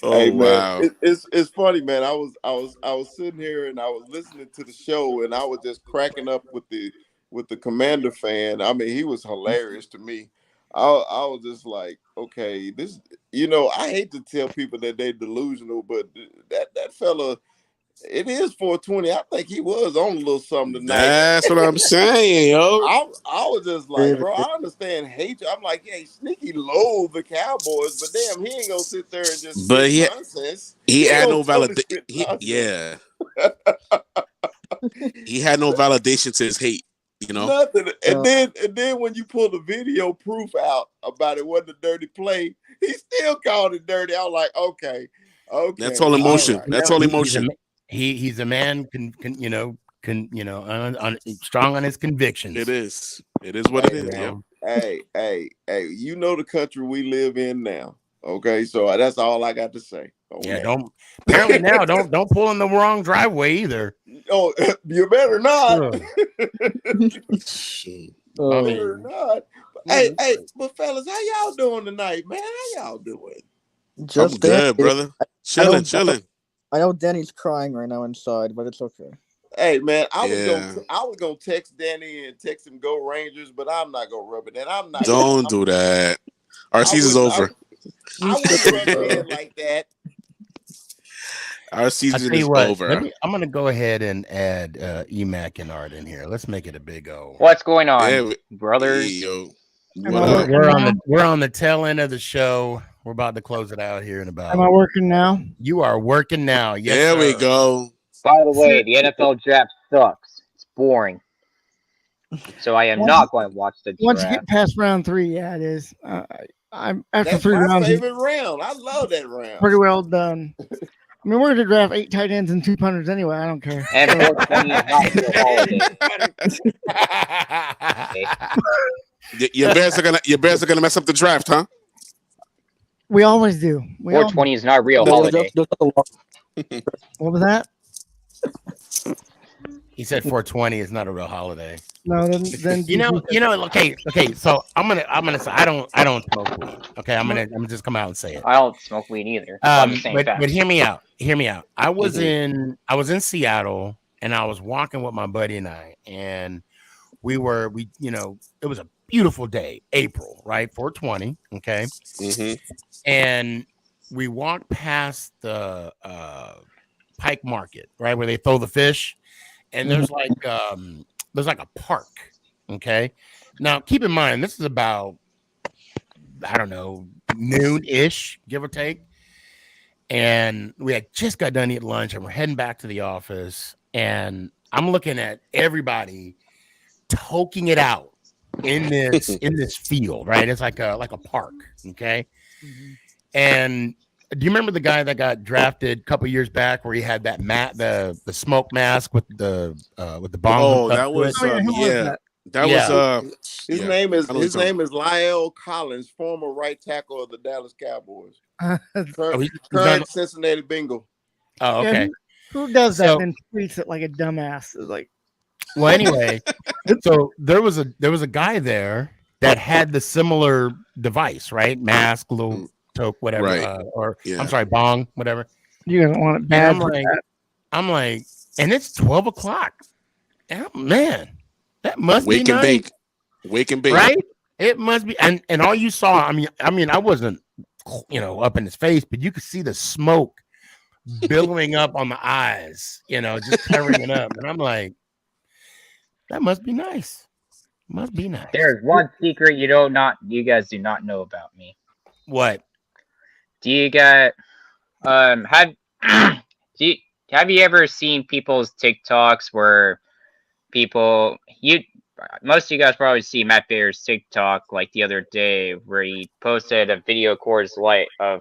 Oh, hey, man, wow. It's funny, man. I was sitting here and I was listening to the show and I was just cracking up with the Commander fan. I mean, he was hilarious to me. I was just like, okay, this, I hate to tell people that they're delusional, but that fella. It is 420. I think he was on a little something tonight. That's what I'm saying, yo. I was just like, bro, I understand hatred. I'm like, yeah, Sneaky loathe the Cowboys, but damn, he ain't gonna sit there and just spit nonsense. He had no validation. Yeah. He had no validation to his hate, Nothing. And then when you pull the video proof out about it wasn't a dirty play, he still called it dirty. I was like, okay. That's all emotion. All right. That's all emotion. He's a man strong on his convictions. It is what it is. Yeah. Hey, the country we live in now. Okay, so that's all I got to say. Yeah, don't pull in the wrong driveway either. Oh, you better not. Better not. Hey, but fellas, how y'all doing tonight, man? How y'all doing? I'm good, brother. Chilling. I know Danny's crying right now inside, but it's okay. Hey man, Yeah. I was gonna text Danny and text him go Rangers, but I'm not gonna rub it in. I'm not gonna. Don't do that. Our I season's wouldn't. over. I wouldn't rub it in like that. Our I season tell you is what, over. I'm gonna go ahead and add Emac and Art in here. Let's make it a big O. What's going on, Yeah, brothers? yo. Am What I up? working We're on the tail end of the show. We're about to close it out here in about. Am I working now? You are working now. Yes, There we sir. go. By the way, the NFL draft sucks. It's boring. So I am not going to watch the Once you draft. get past round 3, yeah, it is. I'm after That's 3 my rounds. It's favorite round. I love that round. pretty well done. I mean, we're gonna draft 8 tight ends and 2 punters anyway. I don't care. And 420 is not your holiday. Your Bears are gonna mess up the draft, huh? We always do. 420 is not a real holiday. What was that? He said 420 is not a real holiday. No, then you know. Okay. So I'm gonna say I don't smoke weed. Okay, I'm gonna just come out and say it. I don't smoke weed either. I'm just saying But hear me out. I was Mm-hmm. in Seattle and I was walking with my buddy and it was a beautiful day, April, right? 420. Okay. Mm-hmm. And we walked past the Pike Market, right, where they throw the fish, and there's like a park. Okay, now keep in mind this is about, I don't know, noon-ish, give or take, and we had just got done eating lunch and we're heading back to the office, and I'm looking at everybody toking it out in this field, right? It's like a park. Okay. And do you remember the guy that got drafted a couple years back where he had that the smoke mask with the bomb? Oh, that was His name is Lyle Collins, former right tackle of the Dallas Cowboys. Current Cincinnati Bengal. Oh, okay. Who does that and tweets it like a dumbass? It's like, well, anyway, so there was a guy there that had the similar device, right? Mask, little toke, whatever, right. I'm sorry, bong, whatever. You don't want it bad. I'm like, and it's 12 o'clock. Man, that must wake be and nice. bake. Wake and bake. Right? It must be. And all you saw, I mean, I wasn't, up in his face, but you could see the smoke billowing up on the eyes, just covering it up. And I'm like, that must be nice. Must be nice. There's one secret you guys do not know about me. What? Do you guys have you ever seen people's TikToks where most of you guys probably see Matt Bayer's TikTok like the other day where he posted a video Coors Light of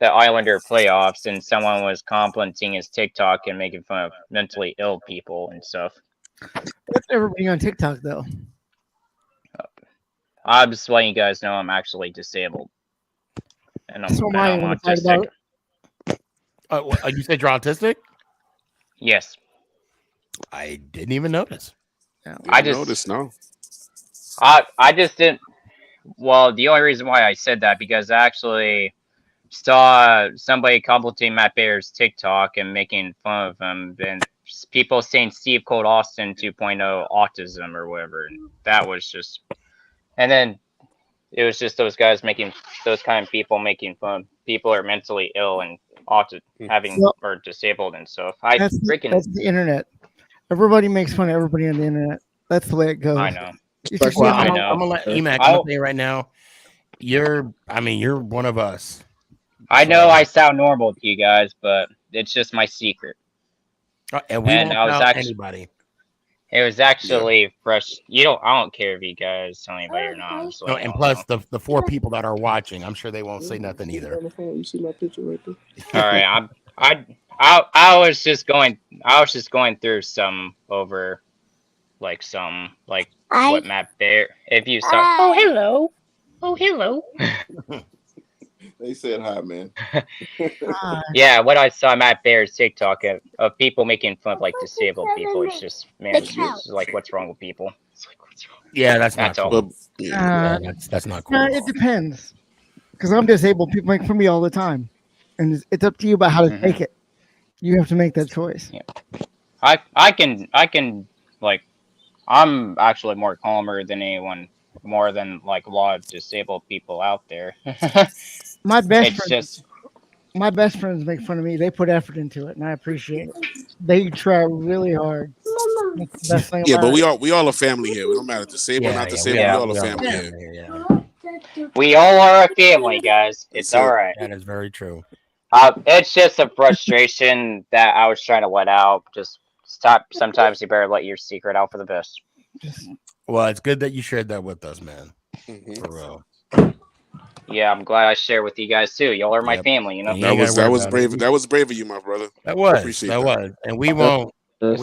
the Islander playoffs and someone was complimenting his TikTok and making fun of mentally ill people and stuff. That's everybody on TikTok though. I'm just letting you guys know I'm actually disabled. And I'm autistic. You said you're autistic? Yes. I didn't even notice. I just didn't. Well, the only reason why I said that because I actually saw somebody complimenting Matt Bayer's TikTok and making fun of him, and people saying Steve Cold Austin 2.0 autism or whatever. And that was just, and then it was just those kind of people making fun of people who are mentally ill and or disabled and stuff. That's the internet. Everybody makes fun of everybody on the internet. That's the way it goes. I know. I'm gonna let Emac. I'm gonna say right now, you're one of us. I know I sound normal to you guys, but it's just my secret. And we won't tell anybody. It was actually fresh. I don't care if you guys tell anybody or not. No, and plus the 4 people that are watching, I'm sure they won't say nothing either. You see my picture right there. All right, I was just going through some over, what Matt Bear. If you saw. Oh hello. Oh hello. They said hi, man. Yeah, what I saw Matt Bear's TikTok of people making fun of disabled people. It's just, man, it's just like, what's wrong with people? It's like, what's wrong? Yeah, that's not cool. That's not cool. It depends, because I'm disabled. People make fun of me all the time, and it's up to you about how to take it. You have to make that choice. Yeah. I can like I'm actually more calmer than anyone, more than like a lot of disabled people out there. My best It's friends, just my best friends make fun of me. They put effort into it, and I appreciate it. They try really hard. That's the best thing Yeah, but about it. we all a family here. We don't matter disabled or not disabled. We yeah. all a family here. We all are a family, guys. It's That's all it. right. That is very true. It's just a frustration that I was trying to let out. Just stop. Sometimes you better let your secret out for the best. Well, it's good that you shared that with us, man. Mm-hmm. For real. Yeah, I'm glad I share with you guys too. Y'all are my Yep. family, you know. And you ain't gotta worry about brave. it. That was brave of you, my brother. That was. Appreciate That was. And we Yes,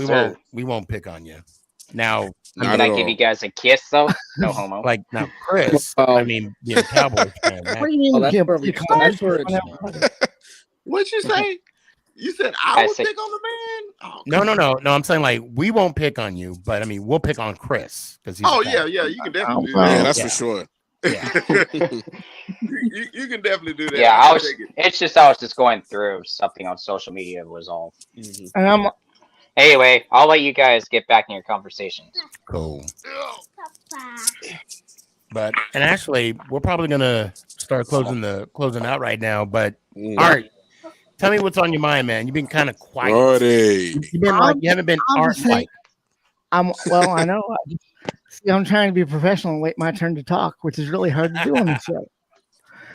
sir. won't pick on you. Now, I Not Can mean, at I give you all. guys a kiss though? No homo. like now, Chris. I Well, mean, being a Cowboys fan, What that do you mean oh, you that's can't where we. pick on That's me? where Pick on it's. everybody. What'd you say? You said I I would said pick on the man? Oh, no, no, no, no. I'm saying like we won't pick on you, but I mean we'll pick on Chris because he's. oh a yeah, Cowboy. yeah. You can Oh, definitely do Yeah, that. well, that's Yeah, for sure. yeah. You can definitely do that. yeah. I can take it. I was just going through something on social media was all. Mm-hmm. and I'm Anyway, I'll let you guys get back in your conversations. Cool. But and actually, we're probably gonna start closing out right now. But Mm. Art, tell me what's on your mind, man. You've been kind of quiet. Alrighty. You've been like you haven't been I'm Art just saying. like. I know. I'm trying to be professional and wait my turn to talk, which is really hard to do on this show.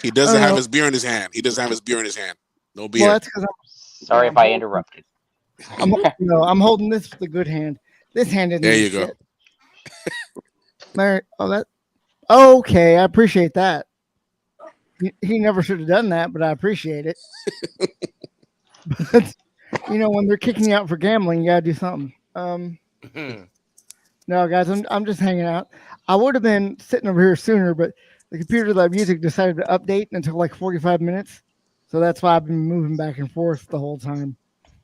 He I doesn't don't have know. his beer in his hand. He doesn't have his beer in his hand. No Well, beer. that's because Sorry I'm if I holding, interrupted. I'm holding this with the good hand. This hand didn't There do you go. shit. There, okay. I appreciate that. He never should have done that, but I appreciate it. But when they're kicking you out for gambling, you gotta do something. No, guys, I'm just hanging out. I would have been sitting over here sooner, but the computer lab music decided to update until like 45 minutes. So that's why I've been moving back and forth the whole time,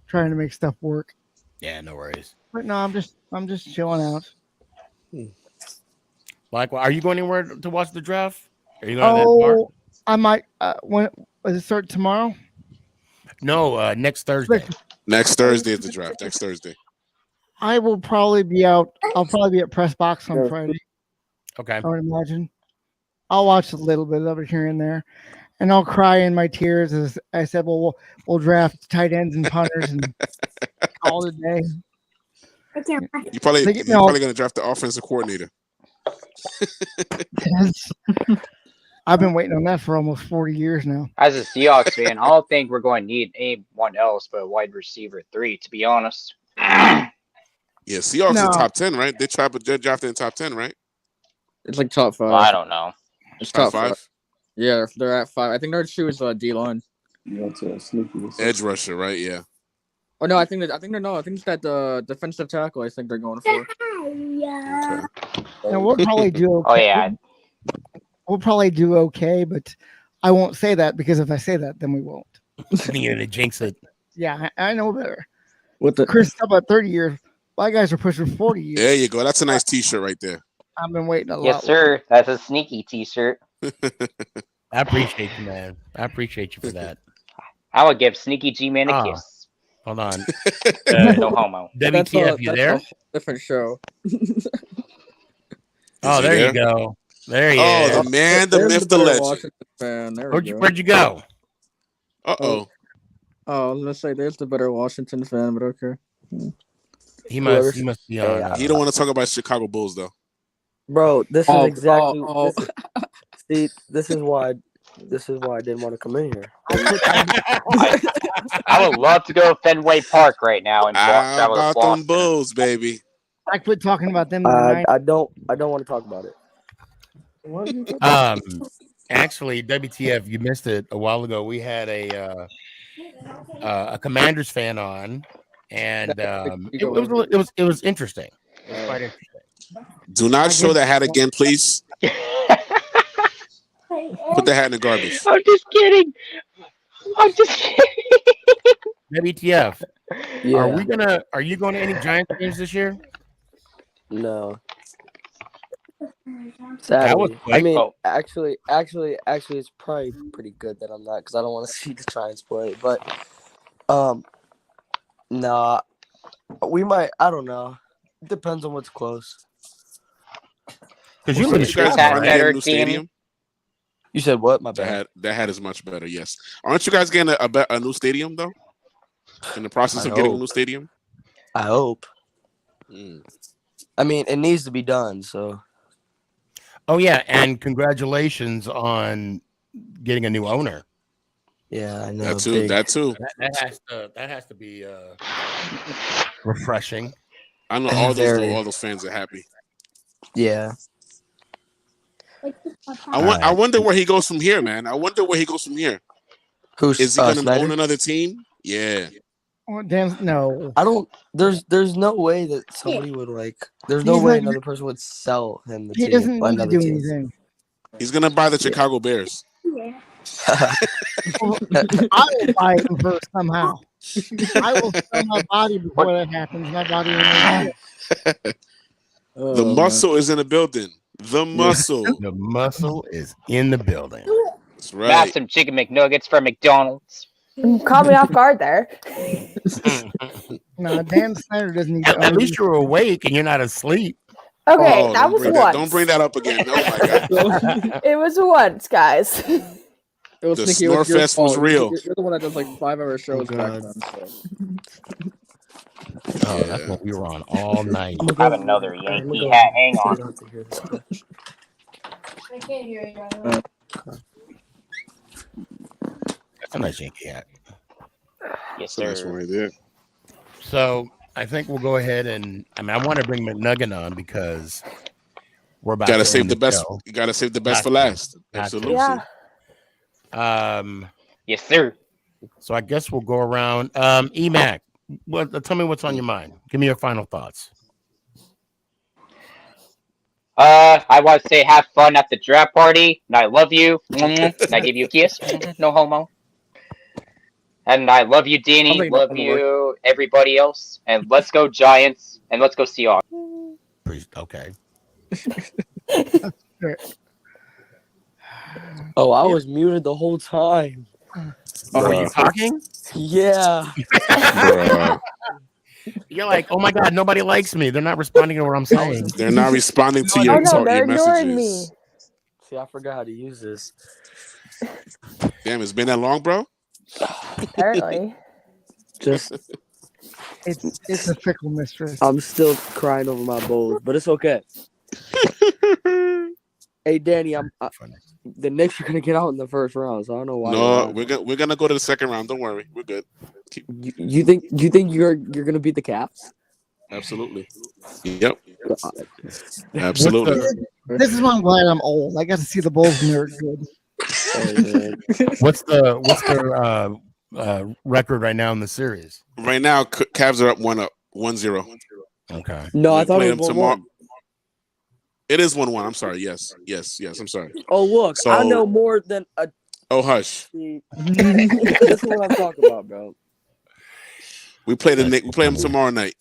trying to make stuff work. Yeah, no worries. But no, I'm just chilling out. Like, are you going anywhere to watch the draft? Are you going to that bar? Oh, I might. When does it start tomorrow? No, next Thursday. Next Thursday is the draft. Next Thursday. I will probably be out. I'll probably be at Press Box on Friday. Okay. I would imagine. I'll watch a little bit of it here and there, and I'll cry in my tears as I said, "Well, we'll draft tight ends and punters and call it a day." You're probably They get me all- going to draft the offensive coordinator. I've been waiting on that for almost 40 years now. As a Seahawks fan, I don't think we're going to need anyone else but a wide receiver 3, to be honest. Yeah, Seahawks No. in top 10, right? They drafted in top 10, right? It's like top 5. Well, I don't know. It's Top top 5. 5? Yeah, they're at 5. I think their 2 is D-line. That's a sneaky. Edge rusher, right? Yeah. Oh no, I think it's that defensive tackle. I think they're going for. And we'll probably do okay. Oh yeah. We'll probably do okay, but I won't say that because if I say that, then we won't. You're going to jinx it. Yeah, I know better. With the Chris, how about 30 years? My guys are pushing 40 years. There you go. That's a nice T-shirt right there. I've been waiting a lot. Yes, sir. That's a sneaky T-shirt. I appreciate you, man. I appreciate you for that. I would give Sneaky G-Man a kiss. Hold on. No homo. WTF, you there? A whole different show. Oh, there you go. There he is. Oh, the man, the myth, the legend. Fan. Where'd you go? Uh-oh. Oh, I was gonna say there's the better Washington fan, but okay. He must be on. He don't want to talk about Chicago Bulls though. Bro, this is exactly. This is why I didn't want to come in here. I would love to go to Fenway Park right now and watch How about them Bulls, baby? I quit talking about them. I don't want to talk about it. Actually, WTF, you missed it a while ago. We had a Commanders fan on, and it was interesting. It was quite interesting. Do not show that hat again, please. Put the hat in the garbage. I'm just kidding. WTF? Yeah. Are you going to any Giants games this year? No. That was Sadly, quick. I mean, Oh. actually, it's probably pretty good that I'm not because I don't want to see the Giants play. But, no, We might. I don't know. It depends on what's close. Because you live in you guys Chicago, finally right? getting a new stadium? You said what? My bad. That hat is much better. Yes. Aren't you guys getting a new stadium though? In the process of getting a new stadium? I hope. Mm. I mean, it needs to be done. So. Oh yeah, and congratulations on getting a new owner. Yeah, I know. That too. That too. That has to be refreshing. I know all those fans are happy. Yeah. I wonder where he goes from here, man. I wonder where he goes from here. Is he going to own another team? Yeah. Oh, damn, no. I don't. There's no way that somebody would like. There's no way another person would sell him the He team. doesn't need to do anything. He's going to buy the Chicago Bears. I will buy him first somehow. I will sell my body before that happens. My body will The muscle is in the building. The muscle. The muscle is in the building. That's Got right. some chicken McNuggets from McDonald's. Caught me off guard there. No, Dan Snyder doesn't need to. At least you're awake and you're not asleep. Okay, Oh, that was once. Don't bring that up again. Oh my God. It was once, guys. It was The Sneaky, it was your Snorefest was fault. real. You're the one that does like 5-hour shows back then. So. Oh, that's what we were on all night. I have another Yankee hat. Hang on. I can't hear you. That's a nice Yankee hat. Yes, So that's sir. right there. So I think we'll go ahead and I want to bring McNugget on because we're about Gotta to save end the best. show. You gotta save the best for Got to. last. Got to. Absolutely. Yeah. Yes, sir. So I guess we'll go around. EMAC, tell me what's on your mind. Give me your final thoughts. I want to say have fun at the draft party, and I love you. And I give you a kiss. No homo. And I love you, Danny. Love you, everybody else. And let's go Giants, and let's go Seahawks. Okay. Oh, I was muted the whole time. Oh, were you talking? Yeah. You're like, oh my God, nobody likes me. They're not responding to what I'm saying. They're not responding to Oh your, no, they're your ignoring messages. me. See, I forgot how to use this. Damn, it's been that long, bro. Apparently. Just it's a fickle mistress. I'm still crying over my bowls, but it's okay. Hey, Danny, the Knicks are gonna get out in the first round, so I don't know why. No, we're gonna go to the second round. Don't worry, we're good. You think you're gonna beat the Caps? Absolutely. Yep. Absolutely. This is why I'm glad I'm old. I got to see the Bulls when they were good. What's the record right now in the series? Right now, Cavs are up 1-0. Okay. No, I thought play it was them 1-1. It is 1-1. I'm sorry. Yes. I'm sorry. Oh, look, So- I know more than a. Oh, hush. That's what I'm talking about, bro. We play them tomorrow night.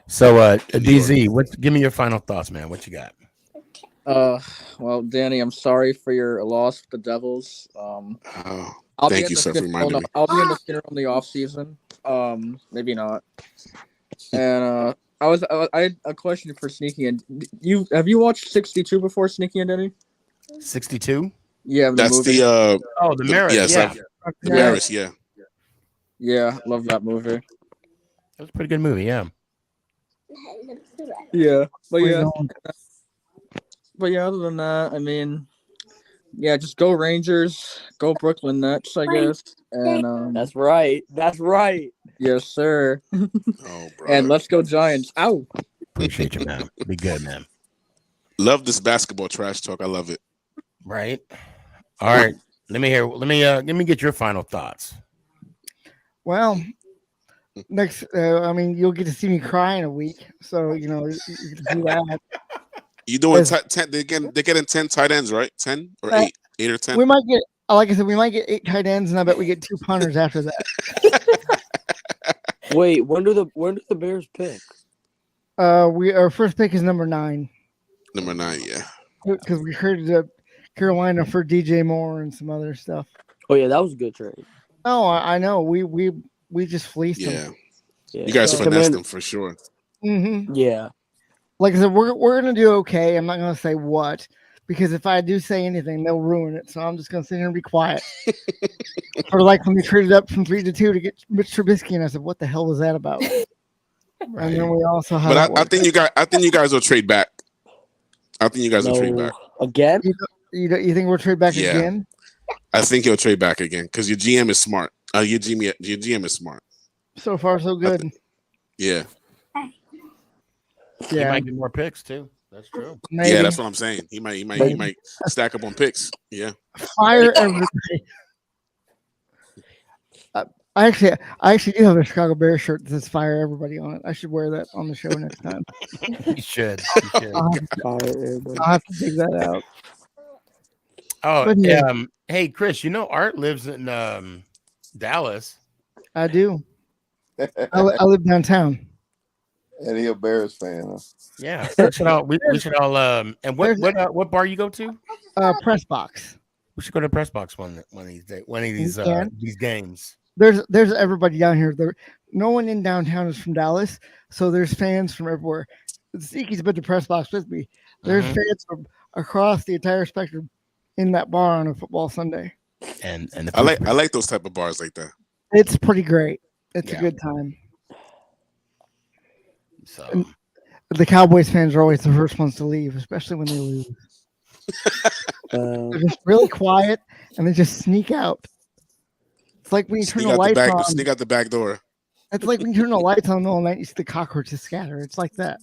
So, DZ, give me your final thoughts, man. What you got? Well, Danny, I'm sorry for your loss with the Devils. I'll thank be you, in sir, the for reminding me. I'll be in the Skinner in the off season. Maybe not. And I had a question for Sneaky. And have you watched 62 before, Sneaky and Danny? 62? Yeah, That's movie. the the Maris. Yes, Yeah. the Maris. Yeah. Yeah, love that movie. That was a pretty good movie. Yeah. Yeah, but Where you yeah, going? but yeah. Other than that, I mean, yeah, just go Rangers, go Brooklyn Nets, I guess. And That's right. That's right. yes, sir. Oh, bro. And let's go Giants. Ow. Appreciate you, man. Be good, man. Love this basketball trash talk. I love it. Right. All right. Let me get your final thoughts. Well, next, I mean, you'll get to see me cry in a week, so you know you can do that. You doing 10? They're getting 10 tight ends, right? 10 or 8 or 10. We might get, like I said, we might get 8 tight ends, and I bet we get 2 punters after that. Wait, when do the Bears pick? Our first pick is number 9. Number 9, yeah. Because we heard Carolina for DJ Moore and some other stuff. Oh yeah, that was a good trade. Oh, I know. We just fleeced Yeah. them. You guys finessed them for sure. Mm-hmm. Yeah. Like I said, we're gonna do okay. I'm not gonna say what, because if I do say anything, they'll ruin it. So I'm just gonna sit here and be quiet. Or like when we traded up from 3-2 to get Mitch Trubisky, and I said, "What the hell was that about?" Right. And then we all saw how But that I worked. think you guys will trade back. I think you guys will trade back again. You think we'll trade back Yeah. again? I think you'll trade back again because your GM is smart. Your GM is smart. So far, so good. Yeah. He Yeah. might get more picks too. That's true. Maybe. Yeah, that's what I'm saying. He might stack up on picks. Yeah. Fire everybody. I actually do have a Chicago Bears shirt that says "Fire Everybody" on it. I should wear that on the show next time. You should. I'll have to dig that out. Oh, But yeah. Hey, Chris, you know Art lives in Dallas. I do. I live downtown. And he a Bears fan. Huh? Yeah, we should all. And what bar you go to? Press Box. We should go to Press Box one of these days. One of these games. There's everybody down here. No one in downtown is from Dallas, so there's fans from everywhere. Sneaky's been to Press Box with me. There's fans from across the entire spectrum in that bar on a football Sunday. And I like those type of bars like that. It's pretty great. It's a good time. So and the Cowboys fans are always the first ones to leave, especially when they lose. They're just really quiet and they just sneak out. It's like when you turn the lights on. Sneak out the back door. It's like when you turn the lights on in the middle of the night, you see the cockroaches scatter. It's like that.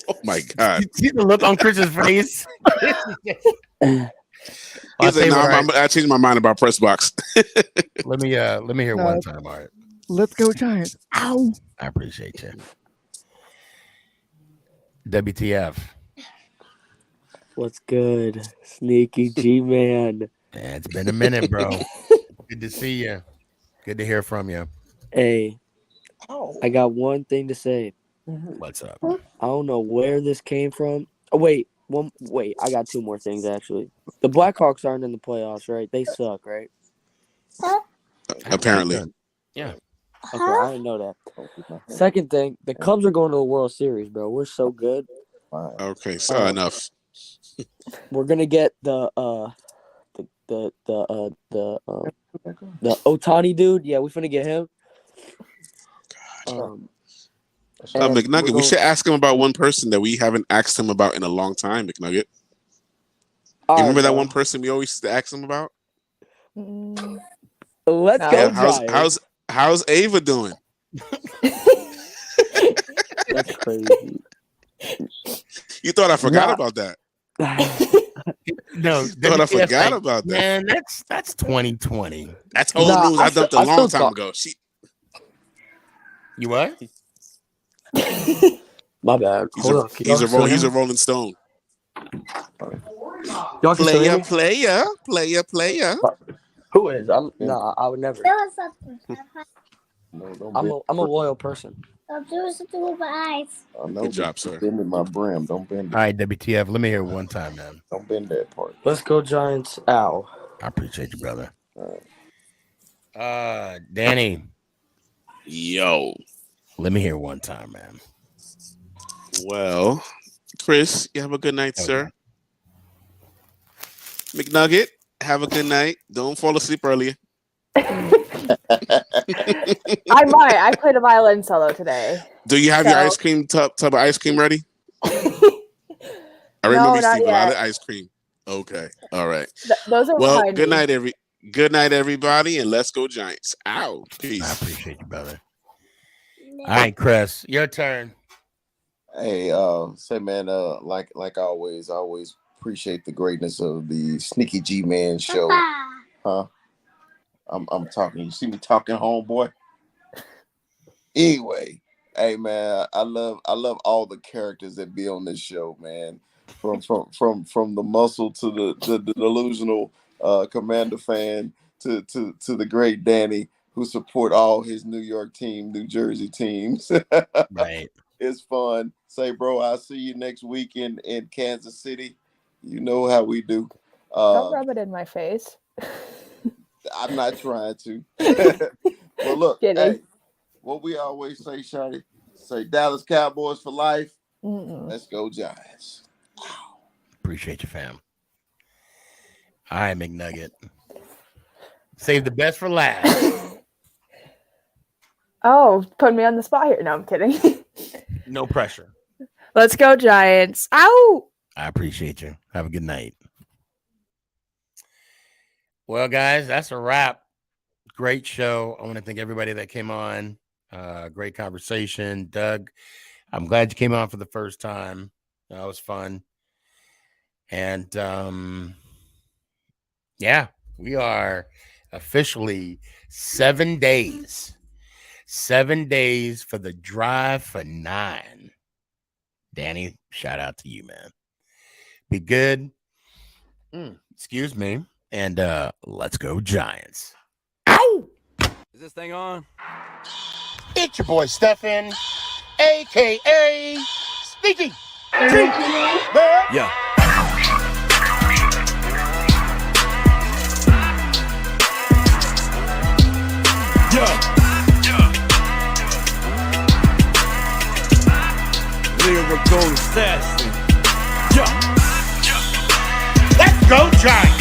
Oh my God! You see the look on Chris's face. I changed my mind about Press Box. Let me hear one time, Art. Let's go Giants! Ow! I appreciate you. WTF? What's good, Sneaky G man? Yeah, it's been a minute, bro. Good to see you. Good to hear from you. Hey, I got one thing to say. What's up? I don't know where this came from. Oh, wait, I got two more things actually. The Blackhawks aren't in the playoffs, right? They suck, right? Apparently. Yeah. Okay, I didn't know that. Second thing, the Cubs are going to the World Series, bro. We're so good. Okay, so enough. We're gonna get the Otani dude. Yeah, we finna get him. McNugget, we should ask him about one person that we haven't asked him about in a long time, McNugget. You remember that one person we always used to ask him about? Let's go. How's Ava doing? That's crazy. You thought I forgot about that? No, thought I forgot about that. Man, that's 2020. That's old news. I dumped a long time ago. You what? My bad. He's a Rolling Stone. Player. Who is? I would never. I'm a loyal person. I know. Good job, sir. Bend in my brim. Don't bend it. All right, WTF. Let me hear it one time, man. Don't bend that part. Let's go Giants. Ow. I appreciate you, brother. Danny. Yo. Let me hear one time, man. Well, Chris, you have a good night, sir. McNugget, have a good night. Don't fall asleep early. I might. I played a violin solo today. Do you have your ice cream tub of ice cream ready? I remember you see a lot of ice cream. Okay. All right. Those are well, tiny. good night, everybody, and let's go Giants. Ow. Peace. I appreciate you, brother. All right, Chris, your turn. Hey, say man, like always, I always appreciate the greatness of the Sneaky G Man show. Huh? I'm talking. You see me talking, homeboy? Anyway, hey man, I love all the characters that be on this show, man. From the muscle to the delusional Commander fan to the great Danny, who support all his New York team, New Jersey teams. Right. It's fun. Say, bro, I'll see you next week in Kansas City. You know how we do. Don't rub it in my face. I'm not trying to. Well, look, hey, what we always say, Shotty. Say Dallas Cowboys for life. Mm-mm. Let's go Giants. Appreciate you, fam. All right, McNugget. Save the best for last. Oh, put me on the spot here. No, I'm kidding. No pressure. Let's go, Giants. Ow! I appreciate you. Have a good night. Well, guys, that's a wrap. Great show. I want to thank everybody that came on. Great conversation. Doug, I'm glad you came on for the first time. That was fun. And yeah, we are officially 7 days. 7 days for the drive for 9. Danny, shout out to you, man. Be good. Excuse me. And let's go Giants. Ow! Is this thing on? It's your boy Stefan, a.k.a. Sneakyg. Yeah. Lyrical assassin. Let's go Giants.